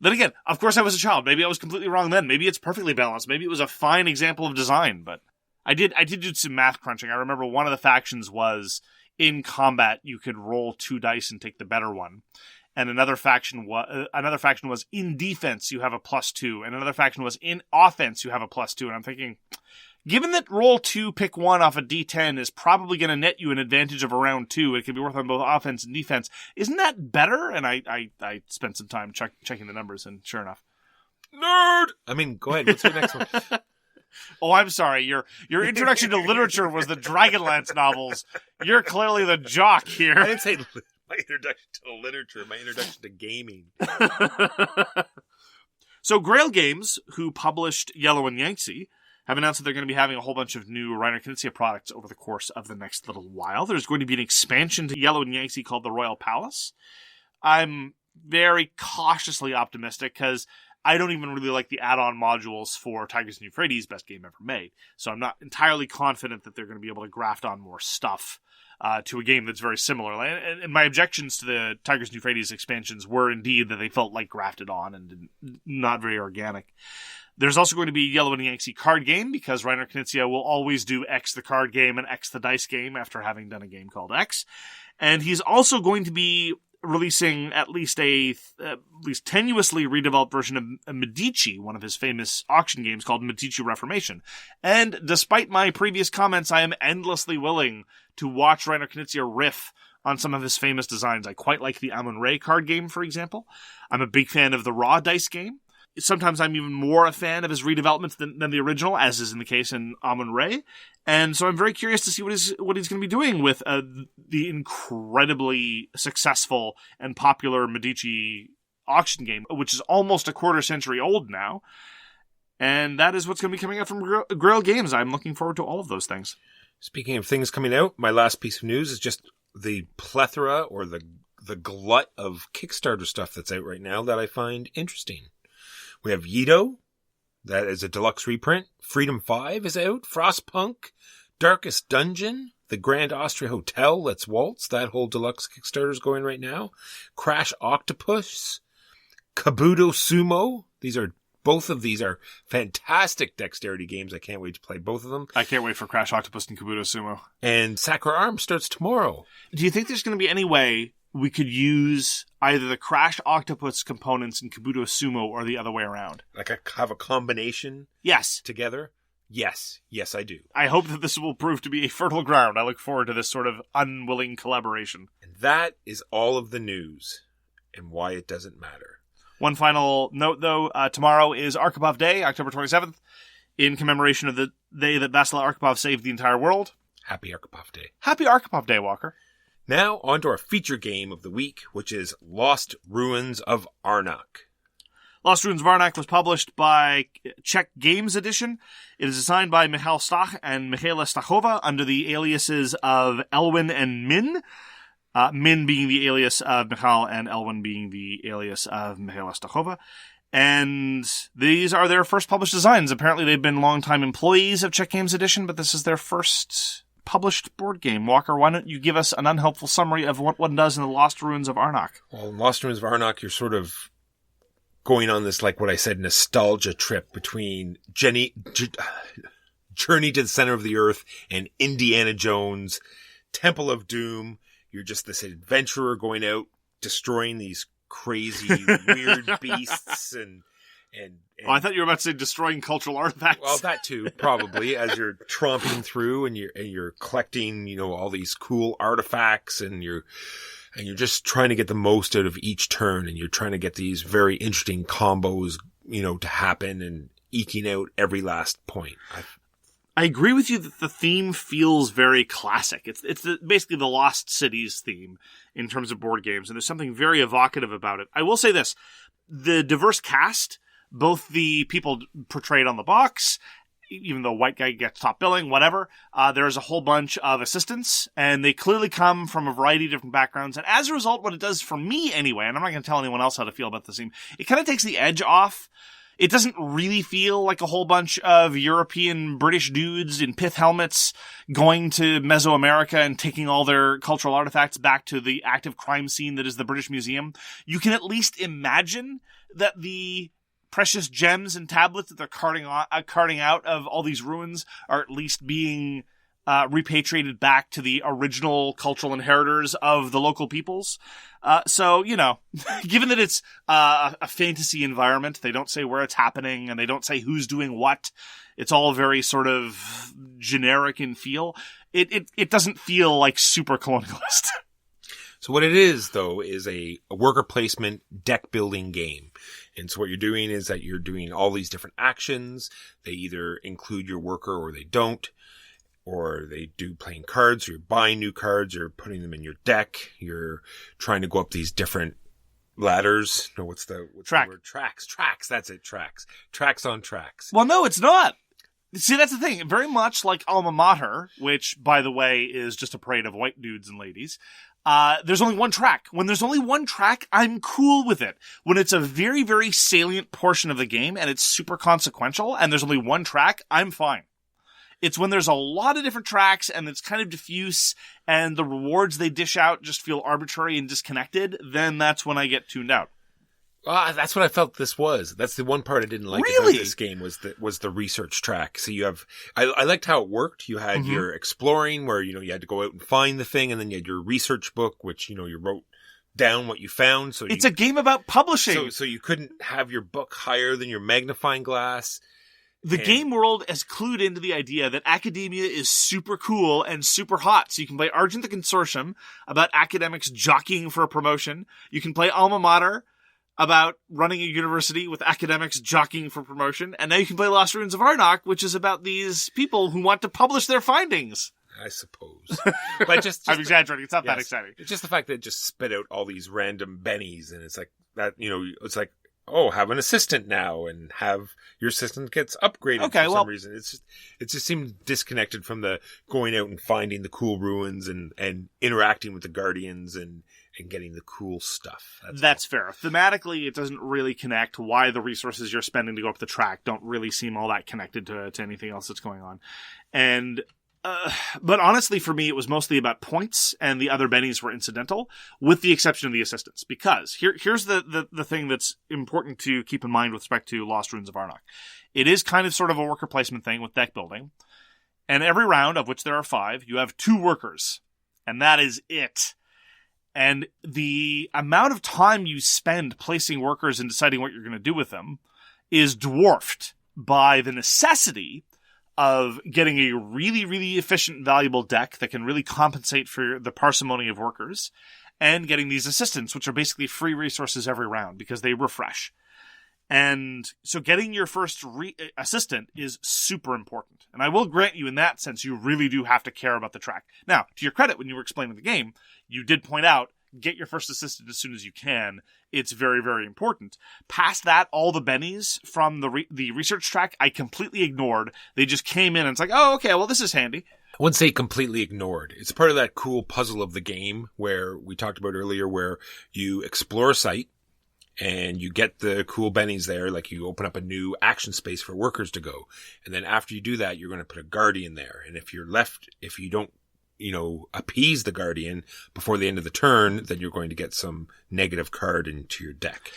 S2: then again, of course I was a child. Maybe I was completely wrong then. Maybe it's perfectly balanced. Maybe it was a fine example of design, but I did do some math crunching. I remember one of the factions was in combat you could roll 2 dice and take the better one. And another faction was in defense you have a +2, and another faction was in offense you have a +2. And I'm thinking, given that roll 2, pick 1 off a D10 is probably going to net you an advantage of around 2, it can be worth on both offense and defense. Isn't that better? And I spent some time checking the numbers, and sure enough.
S1: Nerd! I mean, go ahead. What's your next one?
S2: Oh, I'm sorry. Your introduction to literature was the Dragonlance novels. You're clearly the jock here.
S1: I didn't say my introduction to literature, my introduction to gaming.
S2: So Grail Games, who published Yellow and Yangtze, have announced that they're going to be having a whole bunch of new Reiner Knizia products over the course of the next little while. There's going to be an expansion to Yellow and Yangtze called the Royal Palace. I'm very cautiously optimistic because I don't even really like the add-on modules for Tigers and Euphrates, best game ever made. So I'm not entirely confident that they're going to be able to graft on more stuff to a game that's very similar. And my objections to the Tigers and Euphrates expansions were indeed that they felt like grafted on and not very organic. There's also going to be Yellow and Yangtze card game, because Reiner Knizia will always do X the card game and X the dice game after having done a game called X. And he's also going to be releasing at least tenuously redeveloped version of Medici, one of his famous auction games called Medici Reformation. And despite my previous comments, I am endlessly willing to watch Reiner Knizia riff on some of his famous designs. I quite like the Amun-Re card game, for example. I'm a big fan of the Raw dice game. Sometimes I'm even more a fan of his redevelopments than the original, as is in the case in Amun-Re. And so I'm very curious to see what he's going to be doing with the incredibly successful and popular Medici auction game, which is almost a quarter century old now. And that is what's going to be coming out from Grail Games. I'm looking forward to all of those things.
S1: Speaking of things coming out, my last piece of news is just the plethora or the glut of Kickstarter stuff that's out right now that I find interesting. We have Yido, that is a deluxe reprint. Freedom 5 is out. Frostpunk, Darkest Dungeon, The Grand Austria Hotel, Let's Waltz, that whole deluxe Kickstarter is going right now. Crash Octopus, Kabuto Sumo. Both of these are fantastic dexterity games. I can't wait to play both of them.
S2: I can't wait for Crash Octopus and Kabuto Sumo.
S1: And Sakura Arms starts tomorrow.
S2: Do you think there's going to be any way we could use either the Crash Octopus components in Kabuto Sumo or the other way around?
S1: Have a combination?
S2: Yes.
S1: Together? Yes, I do.
S2: I hope that this will prove to be a fertile ground. I look forward to this sort of unwilling collaboration.
S1: And that is all of the news and why it doesn't matter.
S2: One final note, though. Tomorrow is Arkhipov Day, October 27th, in commemoration of the day that Vasil Arkhipov saved the entire world.
S1: Happy Arkhipov Day.
S2: Happy Arkhipov Day, Walker.
S1: Now, on to our feature game of the week, which is Lost Ruins of Arnak.
S2: Lost Ruins of Arnak was published by Czech Games Edition. It is designed by Michal Stach and Michaela Stachova under the aliases of Elwin and Min. Min being the alias of Michal and Elwin being the alias of Michaela Stachova. And these are their first published designs. Apparently they've been longtime employees of Czech Games Edition, but this is their first published board game. Walker, why don't you give us an unhelpful summary of what one does in the Lost Ruins of Arnak?
S1: Well, in Lost Ruins of Arnak, you're sort of going on this, like what I said, nostalgia trip between Journey to the Center of the Earth and Indiana Jones, Temple of Doom. You're just this adventurer going out, destroying these crazy, weird beasts and
S2: I thought you were about to say destroying cultural artifacts.
S1: Well, that too, probably, as you're tromping through and you're collecting, all these cool artifacts and you're just trying to get the most out of each turn, and you're trying to get these very interesting combos, to happen and eking out every last point.
S2: I agree with you that the theme feels very classic. It's basically the Lost Cities theme in terms of board games, and there's something very evocative about it. I will say this. The diverse cast, both the people portrayed on the box, even though white guy gets top billing, whatever, there's a whole bunch of assistants, and they clearly come from a variety of different backgrounds. And as a result, what it does for me anyway, and I'm not going to tell anyone else how to feel about this theme, it kind of takes the edge off. It doesn't really feel like a whole bunch of European British dudes in pith helmets going to Mesoamerica and taking all their cultural artifacts back to the active crime scene that is the British Museum. You can at least imagine that the precious gems and tablets that they're carting out of all these ruins are at least being repatriated back to the original cultural inheritors of the local peoples. So, given that it's a fantasy environment, they don't say where it's happening and they don't say who's doing what. It's all very sort of generic in feel. It doesn't feel like super colonialist.
S1: So what it is, though, is a worker placement deck building game. And so what you're doing is that you're doing all these different actions. They either include your worker or they don't. Or they do playing cards, or you're buying new cards, you're putting them in your deck, you're trying to go up these different ladders. No, what's the word? Tracks, that's it, tracks. Tracks on tracks.
S2: Well, no, it's not. See, that's the thing. Very much like Alma Mater, which, by the way, is just a parade of white dudes and ladies. There's only one track. When there's only one track, I'm cool with it. When it's a very, very salient portion of the game and it's super consequential and there's only one track, I'm fine. It's when there's a lot of different tracks and it's kind of diffuse and the rewards they dish out just feel arbitrary and disconnected, then that's when I get tuned out.
S1: That's what I felt this was. That's the one part I didn't like about this game was the research track. So you have, I liked how it worked. You had your exploring where, you had to go out and find the thing, and then you had your research book, which, you wrote down what you found. So
S2: it's a game about publishing.
S1: So you couldn't have your book higher than your magnifying glass.
S2: The game world has clued into the idea that academia is super cool and super hot. So you can play Argent the Consortium about academics jockeying for a promotion. You can play Alma Mater about running a university with academics jockeying for promotion. And now you can play Lost Ruins of Arnak, which is about these people who want to publish their findings.
S1: I suppose. But just
S2: I'm exaggerating. It's not that exciting.
S1: It's just the fact that it just spit out all these random bennies, and it's like that, it's like, oh, have an assistant now, and have your assistant gets upgraded for some reason. It just seemed disconnected from the going out and finding the cool ruins and interacting with the guardians and getting the cool stuff.
S2: That's fair. Thematically, it doesn't really connect. Why the resources you're spending to go up the track don't really seem all that connected to anything else that's going on. And but honestly, for me, it was mostly about points, and the other bennies were incidental, with the exception of the assistants. Because here's the thing that's important to keep in mind with respect to Lost Ruins of Arnak. It is kind of sort of a worker placement thing with deck building. And every round, of which there are 5, you have 2 workers. And that is it. And the amount of time you spend placing workers and deciding what you're going to do with them is dwarfed by the necessity of getting a really, really efficient, valuable deck that can really compensate for the parsimony of workers, and getting these assistants, which are basically free resources every round because they refresh. And so getting your first assistant is super important. And I will grant you in that sense, you really do have to care about the track. Now, to your credit, when you were explaining the game, you did point out, get your first assistant as soon as you can. It's very, very important. Past that, all the bennies from the research track, I completely ignored. They just came in and it's like, oh, okay, well, this is handy.
S1: I wouldn't say completely ignored. It's part of that cool puzzle of the game where we talked about earlier, where you explore a site and you get the cool bennies there, like you open up a new action space for workers to go. And then after you do that, you're going to put a guardian there. And if you don't, appease the guardian before the end of the turn, then you're going to get some negative card into your deck.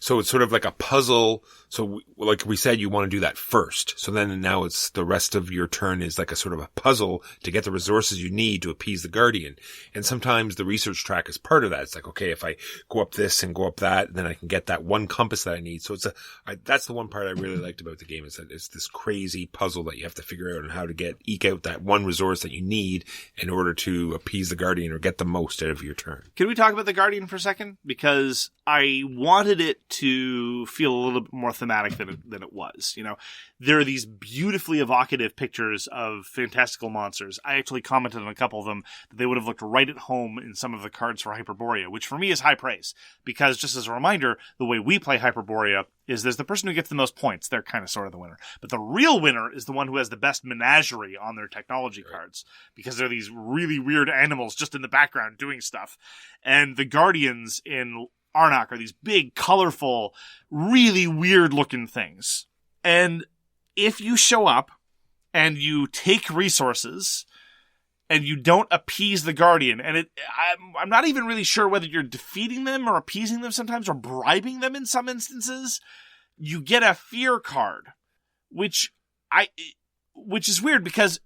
S1: So it's sort of like a puzzle. So like we said, you want to do that first. So then now it's the rest of your turn is like a sort of a puzzle to get the resources you need to appease the guardian. And sometimes the research track is part of that. It's like, okay, if I go up this and go up that, then I can get that one compass that I need. So that's the one part I really liked about the game, is that it's this crazy puzzle that you have to figure out on how to eke out that one resource that you need in order to appease the guardian or get the most out of your turn.
S2: Can we talk about the guardian for a second? Because I wanted it to feel a little bit more thematic than it was. There are these beautifully evocative pictures of fantastical monsters. I actually commented on a couple of them that they would have looked right at home in some of the cards for Hyperborea, which for me is high praise. Because just as a reminder, the way we play Hyperborea is there's the person who gets the most points. They're kind of sort of the winner. But the real winner is the one who has the best menagerie on their technology cards. Because they're these really weird animals just in the background doing stuff. And the guardians in Arnak are these big, colorful, really weird-looking things. And if you show up and you take resources and you don't appease the guardian, and I'm not even really sure whether you're defeating them or appeasing them sometimes or bribing them in some instances, you get a fear card, which is weird because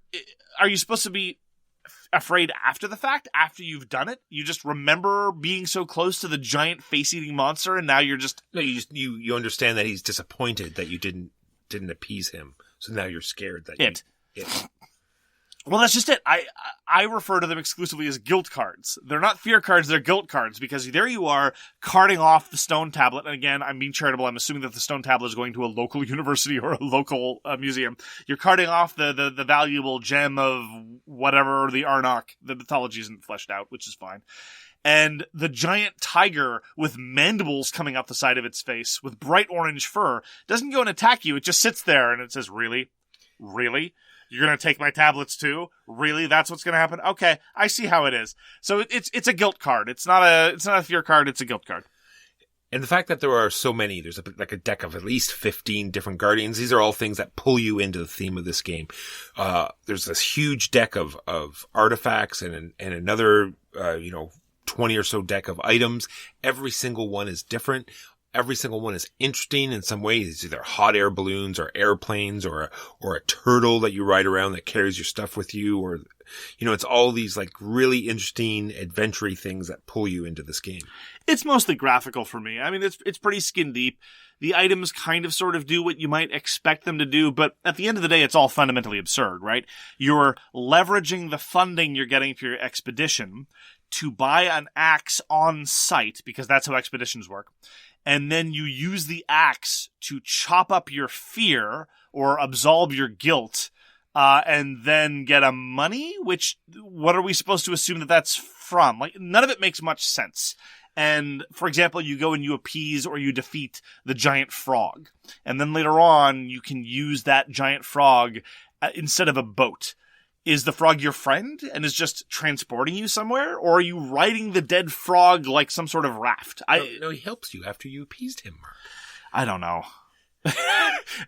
S2: are you supposed to be afraid after the fact, after you've done it? You just remember being so close to the giant face-eating monster, and now you're just...
S1: No, you understand that he's disappointed that you didn't appease him, so now you're scared that
S2: it.
S1: It.
S2: Well, that's just it. I refer to them exclusively as guilt cards. They're not fear cards, they're guilt cards, because there you are, carting off the stone tablet. And again, I'm being charitable. I'm assuming that the stone tablet is going to a local university or a local museum. You're carting off the valuable gem of whatever, the Arnak. The mythology isn't fleshed out, which is fine. And the giant tiger with mandibles coming out the side of its face with bright orange fur doesn't go and attack you. It just sits there and it says, really? Really? You're going to take my tablets too? Really? That's what's going to happen? Okay, I see how it is. So it's a guilt card. It's not a fear card, it's a guilt card.
S1: And the fact that there are so many, there's a deck of at least 15 different guardians. These are all things that pull you into the theme of this game. There's this huge deck of artifacts and another, 20 or so deck of items. Every single one is different. Every single one is interesting in some ways. It's either hot air balloons or airplanes or a turtle that you ride around that carries your stuff with you, or, it's all these like really interesting adventure-y things that pull you into this game.
S2: It's mostly graphical for me. I mean, it's pretty skin deep. The items kind of sort of do what you might expect them to do, but at the end of the day, it's all fundamentally absurd, right? You're leveraging the funding you're getting for your expedition to buy an axe on site, because that's how expeditions work. And then you use the axe to chop up your fear or absolve your guilt, and then get a money, which, what are we supposed to assume that that's from? Like, none of it makes much sense. And, for example, you go and you appease or you defeat the giant frog. And then later on, you can use that giant frog instead of a boat. Is the frog your friend and is just transporting you somewhere? Or are you riding the dead frog like some sort of raft?
S1: No, he helps you after you appeased him, Mark.
S2: I don't know.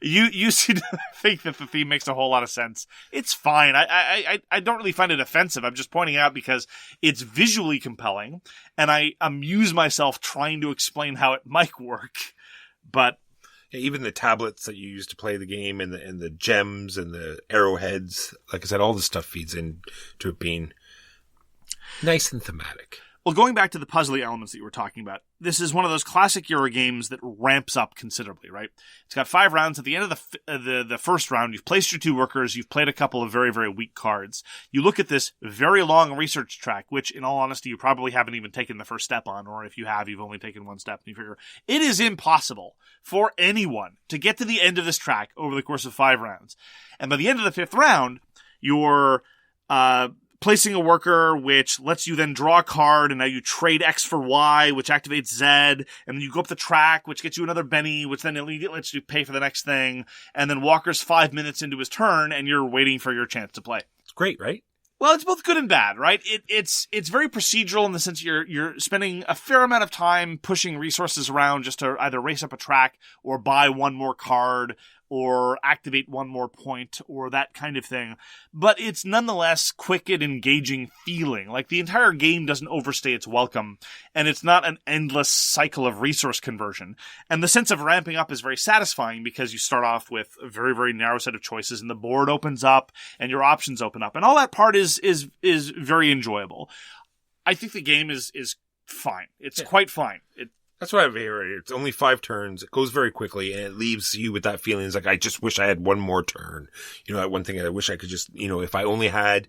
S2: You seem to think that the theme makes a whole lot of sense. It's fine. I don't really find it offensive. I'm just pointing out because it's visually compelling, and I amuse myself trying to explain how it might work. But
S1: even the tablets that you use to play the game and the gems and the arrowheads, like I said, all this stuff feeds into it being nice and thematic.
S2: Well, going back to the puzzly elements that you were talking about, this is one of those classic Euro games that ramps up considerably, right? It's got 5 rounds. At the end of the first round, you've placed your 2 workers, you've played a couple of very, very weak cards. You look at this very long research track, which, in all honesty, you probably haven't even taken the first step on, or if you have, you've only taken 1 step, and you figure it is impossible for anyone to get to the end of this track over the course of 5 rounds. And by the end of the 5th round, you're placing a worker, which lets you then draw a card, and now you trade X for Y, which activates Z, and then you go up the track, which gets you another Benny, which then lets you pay for the next thing, and then Walker's 5 minutes into his turn, and you're waiting for your chance to play.
S1: It's great, right?
S2: Well, it's both good and bad, right? It's very procedural in the sense you're spending a fair amount of time pushing resources around just to either race up a track or buy one more card or activate one more point or that kind of thing. But it's nonetheless quick and engaging feeling. Like, the entire game doesn't overstay its welcome, and it's not an endless cycle of resource conversion. And the sense of ramping up is very satisfying because you start off with a very, very narrow set of choices, and the board opens up and your options open up. And all that part is very enjoyable. I think the game is fine. It's quite fine.
S1: That's what I've heard. It's only 5 turns. It goes very quickly, and it leaves you with that feeling. It's like, I just wish I had one more turn. That one thing I wish I could just, if I only had,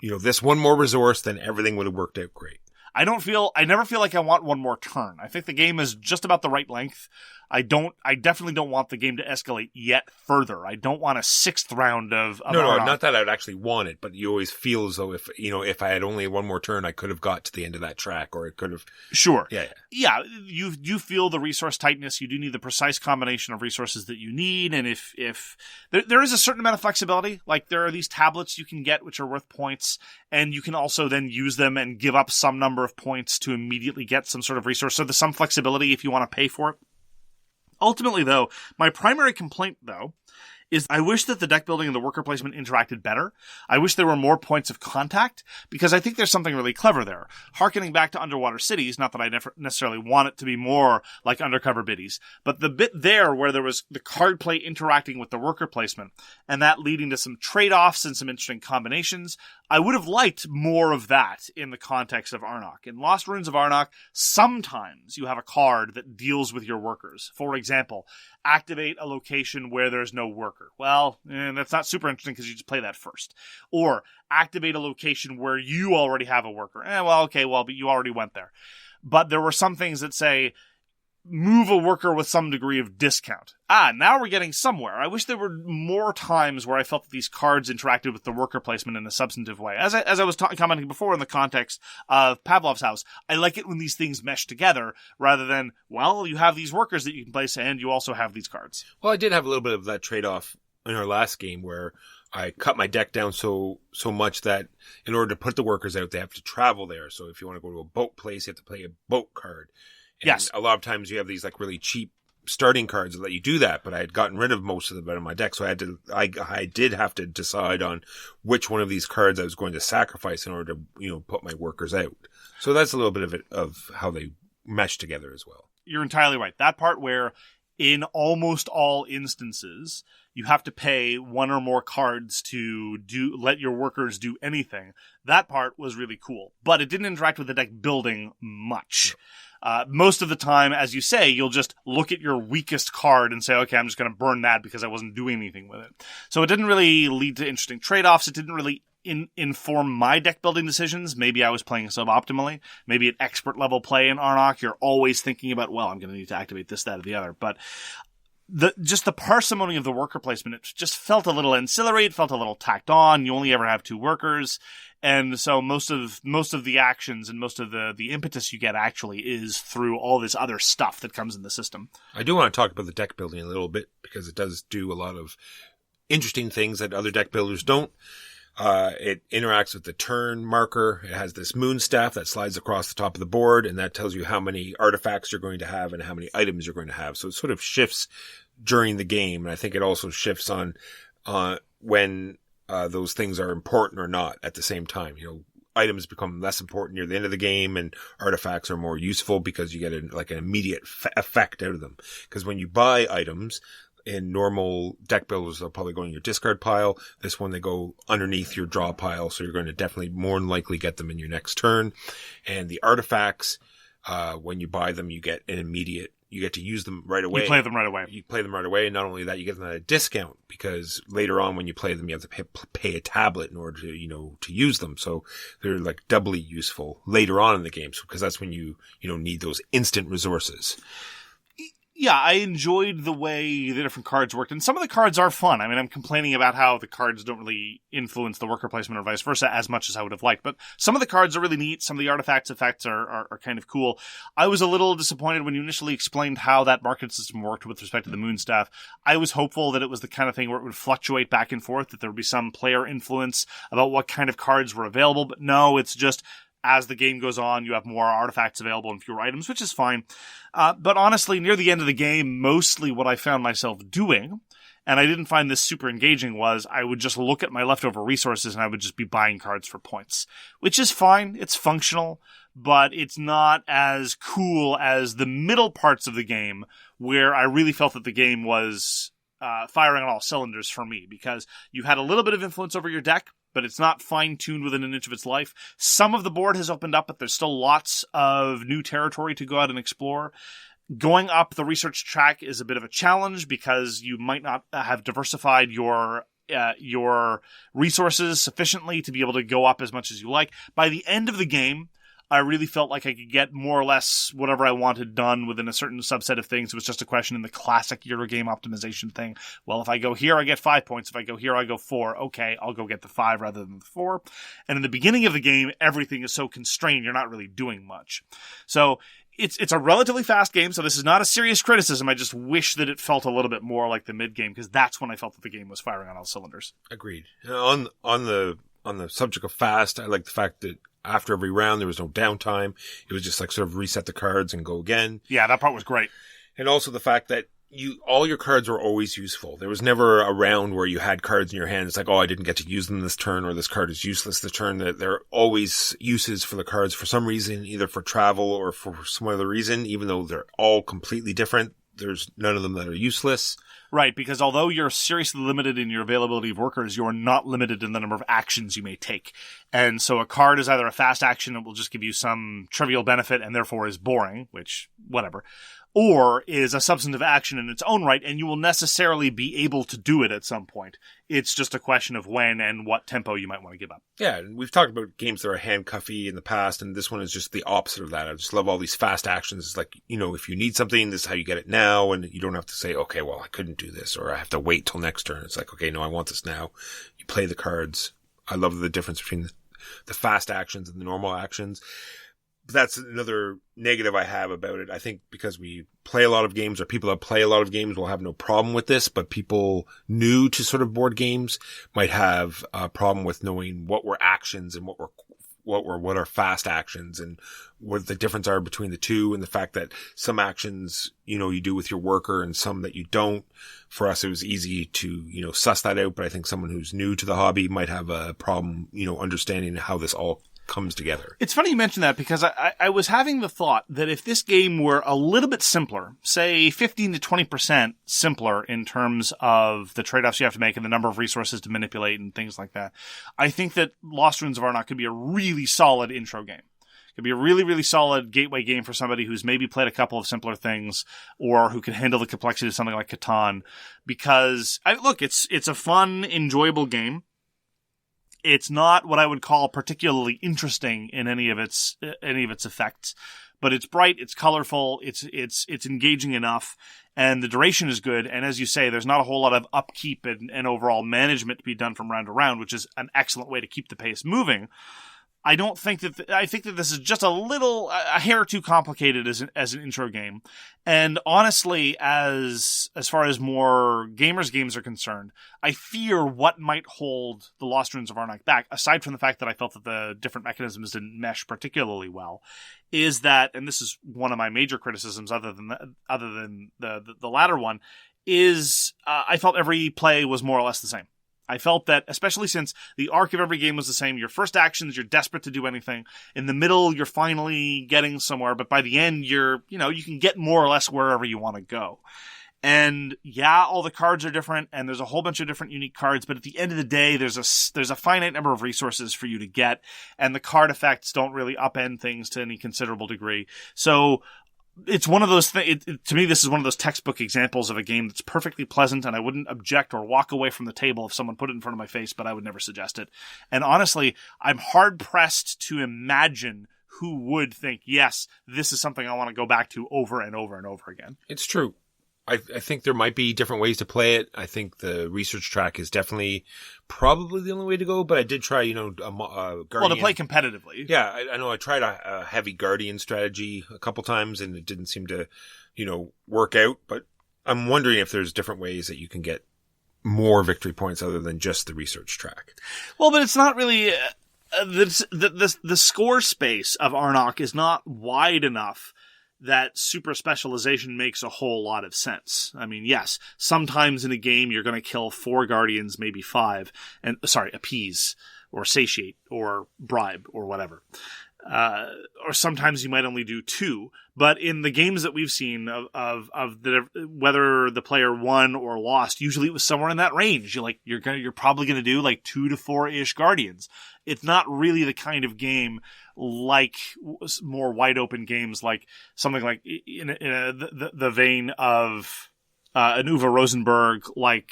S1: this one more resource, then everything would have worked out great.
S2: I never feel like I want one more turn. I think the game is just about the right length. I definitely don't want the game to escalate yet further. I don't want a 6th round of
S1: No, not that I would actually want it, but you always feel as though if I had only one more turn, I could have got to the end of that track, or it could have.
S2: Sure.
S1: Yeah.
S2: You feel the resource tightness. You do need the precise combination of resources that you need, and if there is a certain amount of flexibility, like there are these tablets you can get which are worth points, and you can also then use them and give up some number of points to immediately get some sort of resource. So there's some flexibility if you want to pay for it. Ultimately, though, my primary complaint, is I wish that the deck building and the worker placement interacted better. I wish there were more points of contact, because I think there's something really clever there. Harkening back to Underwater Cities, not that I necessarily want it to be more like Undercover Biddies, but the bit there where there was the card play interacting with the worker placement, and that leading to some trade-offs and some interesting combinations, I would have liked more of that in the context of Arnak. In Lost Ruins of Arnak, sometimes you have a card that deals with your workers. For example, activate a location where there's no worker. Well, that's not super interesting because you just play that first. Or activate a location where you already have a worker. But you already went there. But there were some things that say, move a worker with some degree of discount. Now we're getting somewhere. I wish there were more times where I felt that these cards interacted with the worker placement in a substantive way. As I was commenting before in the context of Pavlov's house, I like it when these things mesh together rather than, you have these workers that you can place and you also have these cards.
S1: Well, I did have a little bit of that trade-off in our last game where I cut my deck down so much that in order to put the workers out, they have to travel there. So if you want to go to a boat place, you have to play a boat card. And
S2: yes.
S1: A lot of times you have these like really cheap starting cards that let you do that, but I had gotten rid of most of them out of my deck, so I did have to decide on which one of these cards I was going to sacrifice in order to put my workers out. So that's a little bit of how they mesh together as well.
S2: You're entirely right. That part where in almost all instances you have to pay one or more cards to let your workers do anything. That part was really cool, but it didn't interact with the deck building much. No. Most of the time, as you say, you'll just look at your weakest card and say, okay, I'm just going to burn that because I wasn't doing anything with it. So it didn't really lead to interesting trade-offs. It didn't really inform my deck building decisions. Maybe I was playing suboptimally. Maybe at expert level play in Arnak, you're always thinking about, I'm going to need to activate this, that, or the other. But just the parsimony of the worker placement, it just felt a little ancillary. It felt a little tacked on. You only ever have 2 workers. And so most of the actions and most of the impetus you get actually is through all this other stuff that comes in the system.
S1: I do want to talk about the deck building a little bit because it does do a lot of interesting things that other deck builders don't. It interacts with the turn marker. It has this moon staff that slides across the top of the board, and that tells you how many artifacts you're going to have and how many items you're going to have. So it sort of shifts during the game, and I think it also shifts on when those things are important or not at the same time. Items become less important near the end of the game, and artifacts are more useful because you get an immediate effect out of them. Because when you buy items, in normal deck builders, they'll probably go in your discard pile. This one, they go underneath your draw pile, so you're going to definitely more than likely get them in your next turn. And the artifacts, when you buy them, you get you get to use them right away.
S2: You play them right away.
S1: You play them right away, and not only that, you get them at a discount, because later on when you play them, you have to pay a tablet in order to, to use them. So they're like doubly useful later on in the game, because that's when you need those instant resources.
S2: Yeah, I enjoyed the way the different cards worked, and some of the cards are fun. I mean, I'm complaining about how the cards don't really influence the worker placement or vice versa as much as I would have liked, but some of the cards are really neat. Some of the artifacts effects are kind of cool. I was a little disappointed when you initially explained how that market system worked with respect to the moon staff. I was hopeful that it was the kind of thing where it would fluctuate back and forth, that there would be some player influence about what kind of cards were available, but no, it's just as the game goes on, you have more artifacts available and fewer items, which is fine. But honestly, near the end of the game, mostly what I found myself doing, and I didn't find this super engaging, was I would just look at my leftover resources and I would just be buying cards for points, which is fine. It's functional, but it's not as cool as the middle parts of the game where I really felt that the game was firing on all cylinders for me, because you had a little bit of influence over your deck, but it's not fine-tuned within an inch of its life. Some of the board has opened up, but there's still lots of new territory to go out and explore. Going up the research track is a bit of a challenge because you might not have diversified your resources sufficiently to be able to go up as much as you like. By the end of the game, I really felt like I could get more or less whatever I wanted done within a certain subset of things. It was just a question in the classic Eurogame optimization thing. Well, if I go here, I get 5 points. If I go here, I go 4. Okay, I'll go get the 5 rather than the 4. And in the beginning of the game, everything is so constrained, you're not really doing much. So it's a relatively fast game, so this is not a serious criticism. I just wish that it felt a little bit more like the mid-game, because that's when I felt that the game was firing on all cylinders.
S1: Agreed. On the subject of fast, I like the fact that after every round, there was no downtime. It was just like sort of reset the cards and go again.
S2: Yeah, that part was great.
S1: And also the fact that all your cards were always useful. There was never a round where you had cards in your hand. It's like, oh, I didn't get to use them this turn, or this card is useless this turn. There are always uses for the cards for some reason, either for travel or for some other reason, even though they're all completely different. There's none of them that are useless.
S2: Right, because although you're seriously limited in your availability of workers, you're not limited in the number of actions you may take. And so a card is either a fast action that will just give you some trivial benefit and therefore is boring, which, whatever, or is a substantive action in its own right, and you will necessarily be able to do it at some point. It's just a question of when and what tempo you might want to give up.
S1: Yeah, and we've talked about games that are handcuffy in the past, and this one is just the opposite of that. I just love all these fast actions. It's like, if you need something, this is how you get it now, and you don't have to say, okay, well, I couldn't do this, or I have to wait till next turn. It's like, okay, no, I want this now. You play the cards. I love the difference between the fast actions and the normal actions. But that's another negative I have about it. I think because we play a lot of games, or people that play a lot of games will have no problem with this, but people new to sort of board games might have a problem with knowing what were actions and what are fast actions, and what the difference are between the two, and the fact that some actions, you do with your worker and some that you don't. For us, it was easy to, suss that out, but I think someone who's new to the hobby might have a problem, understanding how this all comes together. It's
S2: funny you mention that, because I was having the thought that if this game were a little bit simpler, say 15 to 20% simpler in terms of the trade-offs you have to make and the number of resources to manipulate and things like that, I think that Lost Ruins of Arnak could be a really solid intro game. It could be a really, really solid gateway game for somebody who's maybe played a couple of simpler things, or who can handle the complexity of something like Catan. Because, it's a fun, enjoyable game. It's not what I would call particularly interesting in any of its effects, but it's bright, it's colorful, it's engaging enough, and the duration is good. And as you say, there's not a whole lot of upkeep and overall management to be done from round to round, which is an excellent way to keep the pace moving. I think that this is just a hair too complicated as an intro game. And honestly, as far as more gamers games are concerned, I fear what might hold the Lost Ruins of Arnak back, aside from the fact that I felt that the different mechanisms didn't mesh particularly well, is that, and this is one of my major criticisms other than the latter one, is I felt every play was more or less the same. I felt that, especially since the arc of every game was the same, your first actions, you're desperate to do anything. In the middle, you're finally getting somewhere, but by the end, you can get more or less wherever you want to go. And yeah, all the cards are different, and there's a whole bunch of different unique cards, but at the end of the day, there's a finite number of resources for you to get, and the card effects don't really upend things to any considerable degree. So, it's one of those things. To me, this is one of those textbook examples of a game that's perfectly pleasant, and I wouldn't object or walk away from the table if someone put it in front of my face, but I would never suggest it. And honestly, I'm hard-pressed to imagine who would think, yes, this is something I want to go back to over and over and over again.
S1: It's true. I think there might be different ways to play it. I think the research track is definitely probably the only way to go, but I did try, Guardian.
S2: Well, to play competitively.
S1: Yeah, I know I tried a heavy Guardian strategy a couple times, and it didn't seem to, work out, but I'm wondering if there's different ways that you can get more victory points other than just the research track.
S2: Well, but it's not really... The score space of Arnak is not wide enough that super specialization makes a whole lot of sense. I mean, yes, sometimes in a game you're going to kill 4 guardians, maybe 5, and appease, or satiate, or bribe, or whatever. Or sometimes you might only do 2. But in the games that we've seen of whether the player won or lost, usually it was somewhere in that range. You're probably going to do like 2 to 4-ish guardians. It's not really the kind of game like more wide open games, like something like in the vein of an Uwe Rosenberg, like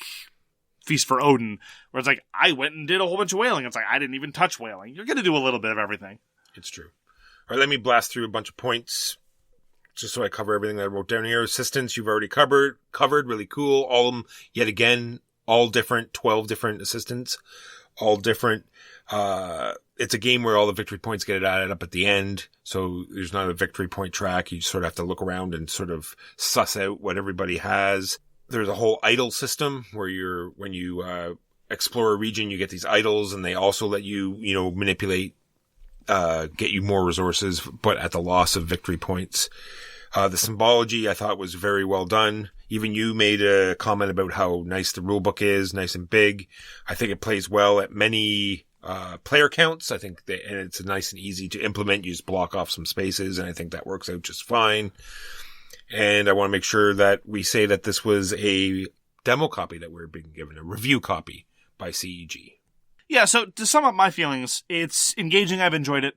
S2: Feast for Odin, where it's like, I went and did a whole bunch of whaling. It's like, I didn't even touch whaling. You're going to do a little bit of everything.
S1: It's true. All right, let me blast through a bunch of points just so I cover everything that I wrote down here. Assistants, you've already covered. Really cool. All of them, yet again, all different, 12 different assistants, all different. It's a game where all the victory points get added up at the end. So there's not a victory point track. You sort of have to look around and sort of suss out what everybody has. There's a whole idol system where when you explore a region, you get these idols, and they also let you, manipulate, get you more resources, but at the loss of victory points. The symbology I thought was very well done. Even you made a comment about how nice the rulebook is, nice and big. I think it plays well at many player counts. I think and it's nice and easy to implement. You just block off some spaces, and I think that works out just fine. And I want to make sure that we say that this was a demo copy that we're being given, a review copy by Seiji.
S2: Yeah, so to sum up my feelings, it's engaging. I've enjoyed it.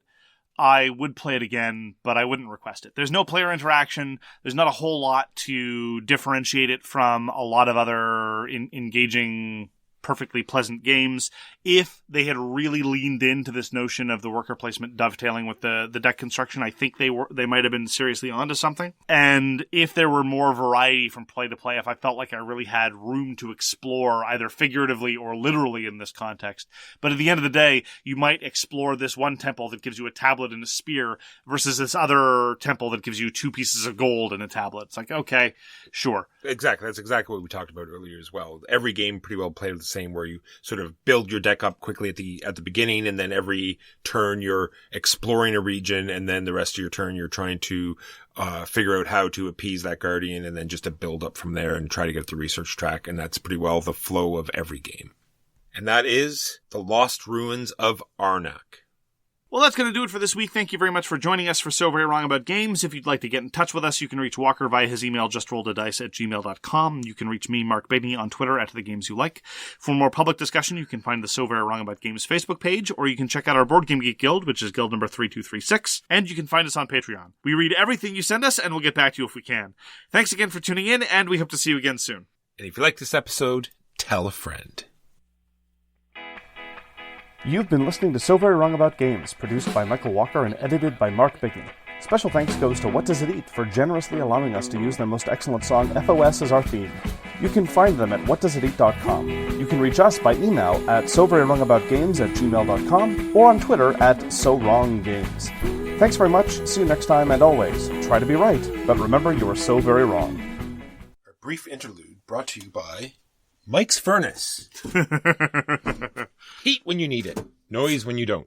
S2: I would play it again, but I wouldn't request it. There's no player interaction. There's not a whole lot to differentiate it from a lot of other engaging, perfectly pleasant games. If they had really leaned into this notion of the worker placement dovetailing with the deck construction, I think they might have been seriously onto something. And if there were more variety from play to play, if I felt like I really had room to explore either figuratively or literally in this context. But at the end of the day, you might explore this one temple that gives you a tablet and a spear versus this other temple that gives you 2 pieces of gold and a tablet. It's like, okay, sure.
S1: Exactly. That's exactly what we talked about earlier as well. Every game pretty well played the same, where you sort of build your deck up quickly at the beginning, and then every turn you're exploring a region, and then the rest of your turn you're trying to figure out how to appease that guardian, and then just to build up from there and try to get the research track. And that's pretty well the flow of every game. And that is The Lost Ruins of Arnak.
S2: Well, that's going to do it for this week. Thank you very much for joining us for So Very Wrong About Games. If you'd like to get in touch with us, you can reach Walker via his email, justrolledadice@gmail.com. You can reach me, Mark Bagney, on Twitter @TheGamesYouLike. For more public discussion, you can find the So Very Wrong About Games Facebook page, or you can check out our Board Game Geek Guild, which is guild number 3236, and you can find us on Patreon. We read everything you send us, and we'll get back to you if we can. Thanks again for tuning in, and we hope to see you again soon.
S1: And if you like this episode, tell a friend.
S3: You've been listening to So Very Wrong About Games, produced by Michael Walker and edited by Mark Bigney. Special thanks goes to What Does It Eat for generously allowing us to use their most excellent song, FOS, as our theme. You can find them at whatdoesiteat.com. You can reach us by email at soverywrongaboutgames@gmail.com or on Twitter @SoWrongGames. Thanks very much, see you next time, and always, try to be right, but remember you are so very wrong.
S1: Our brief interlude brought to you by Mike's Furnace. Heat when you need it. Noise when you don't.